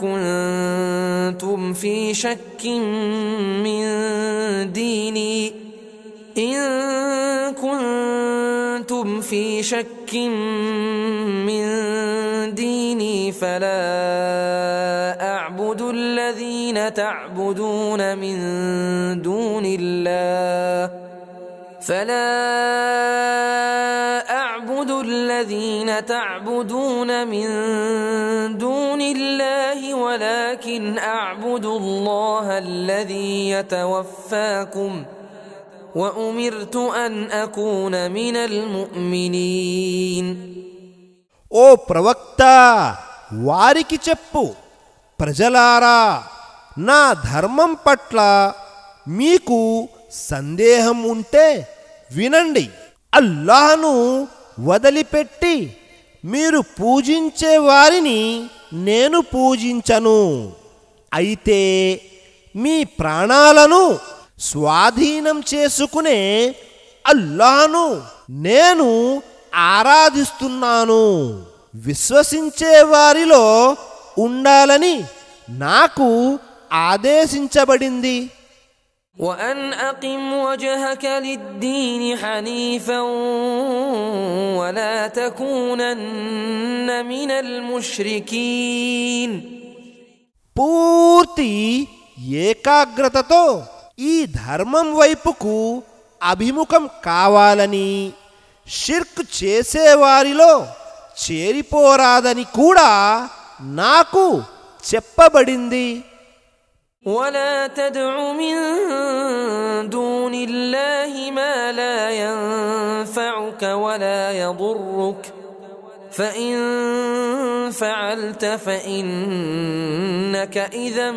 كنتم في شك من ديني فلا أعبد الذين تعبدون من دون الله ولكن أعبد الله الذي يتوفاكم وأمرت أن أكون من المؤمنين. ఓ ప్రవక్త, వారికి చెప్పు, ప్రజలారా, నా ధర్మం పట్ల మీకు సందేహం ఉంటే వినండి. అల్లాహ్ను వదిలిపెట్టి మీరు పూజించే వారిని నేను పూజించను. అయితే మీ ప్రాణాలను స్వాధీనం చేసుకునే అల్లాహ్ను నేను ఆరాధిస్తున్నాను. విశ్వసించే వారిలో ఉండాలని నాకు ఆదేశించబడింది. وأن أقم وجهك للدين حنيفا ولا تكونن من المشركين. పూర్తి ఏకాగ్రతతో ఈ ధర్మం వైపుకు అభిముఖం కావాలని, షిర్క్ చేసేవారిలో చేరిపోరాదని కూడా నాకు చెప్పబడింది. ولا تدع من دون الله ما لا ينفعك ولا يضرك فإن فعلت فإنك إذا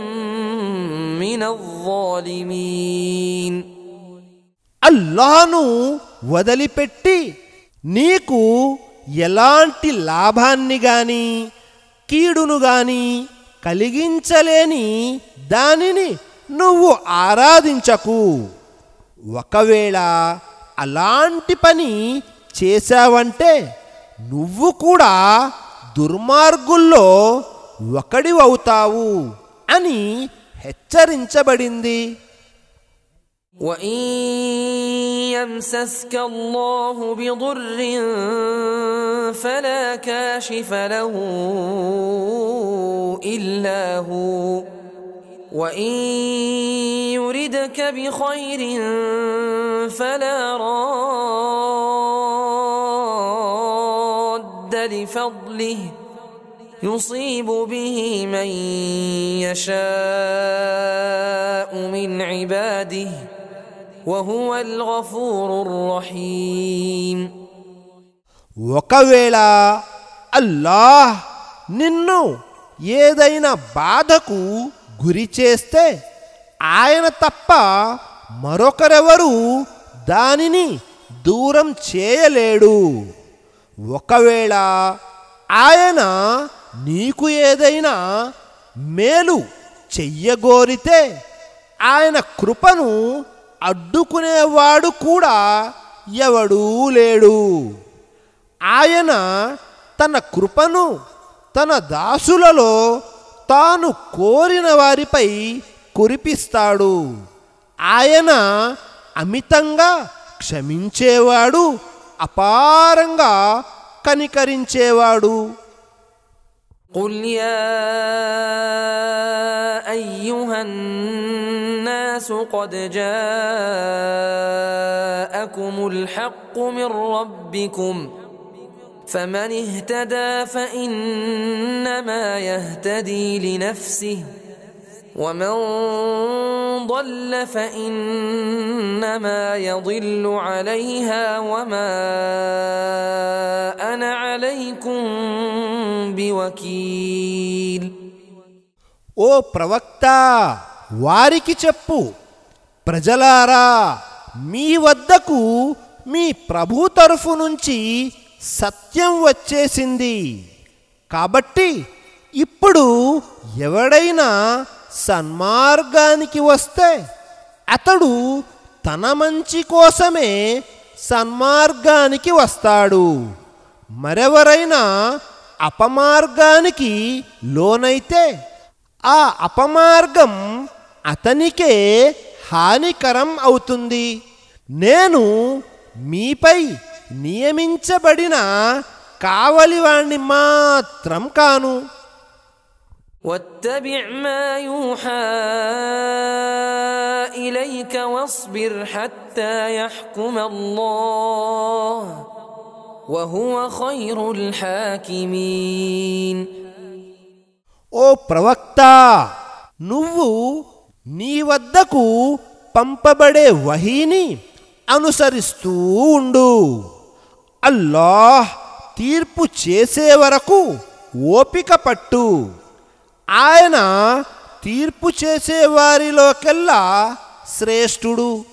من الظالمين. అల్లాహ్ను వదిలిపెట్టి నీకు ఎలాంటి లాభాన్ని గాని కీడును గాని కలిగించలేని దానిని నువ్వు ఆరాధించకు. ఒకవేళ అలాంటి పని చేశావంటే నువ్వు కూడా దుర్మార్గుల్లో ఒకడివవుతావు అని హెచ్చరించబడింది. وَإِن يَمْسَسْكَ اللَّهُ بِضُرٍّ فَلَا كَاشِفَ لَهُ إِلَّا هُوَ وَإِن يُرِدْكَ بِخَيْرٍ فَلَا رَادَّ لِفَضْلِهِ يُصِيبُ بِهِ مَن يَشَاءُ مِنْ عِبَادِهِ وَهُوَ الْغَفُورُ الرَّحِيمُ. ఒకవేళ అల్లాహ్ నిన్ను ఏదైనా బాధకు గురి చేస్తే ఆయన తప్ప మరొకరెవరు దానిని దూరం చేయలేడు. ఒకవేళ ఆయన నీకు ఏదైనా మేలు చెయ్యగోరితే ఆయన కృపను అడ్డుకునేవాడు కూడా ఎవడూ లేడు. ఆయన తన కృపను తన దాసులలో తాను కోరిన వారిపై కురిపిస్తాడు. ఆయన అమితంగా క్షమించేవాడు, అపారంగా కనికరించేవాడు. قُلْ يَا أَيُّهَا النَّاسُ قَدْ جَاءَكُمُ الْحَقُّ مِنْ رَبِّكُمْ فَمَنِ اهْتَدَى فَإِنَّمَا يَهْتَدِي لِنَفْسِهِ وَمَنْ ضَلَّ فَإِنَّمَا يَضِلُّ عَلَيْهَا وَمَا أَنَا عَلَيْكُمْ بِوَكِيلٍ. ఓ ప్రవక్త, వారికి చెప్పు, ప్రజలారా, మీ వద్దకు మీ ప్రభు తరఫు నుంచి సత్యం వచ్చేసింది. కాబట్టి ఇప్పుడు ఎవడైనా సన్మార్గానికి వస్తే అతడు తన మంచి కోసమే సన్మార్గానికి వస్తాడు. మరెవరైనా అపమార్గానికి లోనైతే ఆ అపమార్గం అతనికే హానికరం అవుతుంది. నేను మీపై నియమించబడిన కావలివాణ్ణి మాత్రం కాను. واتبع ما يوحى إليك واصبر حتى يحكم الله وهو خير الحاكمين. ఓ ప్రవక్త, నువ్వు నీ వద్దకు పంపబడే వహీని అనుసరిస్తూ ఉండు. అల్లాహ్ తీర్పు చేసే వరకు ఓపిక పట్టు. ఆయన తీర్పు చేసే వారిలోకెల్లా శ్రేష్ఠుడు.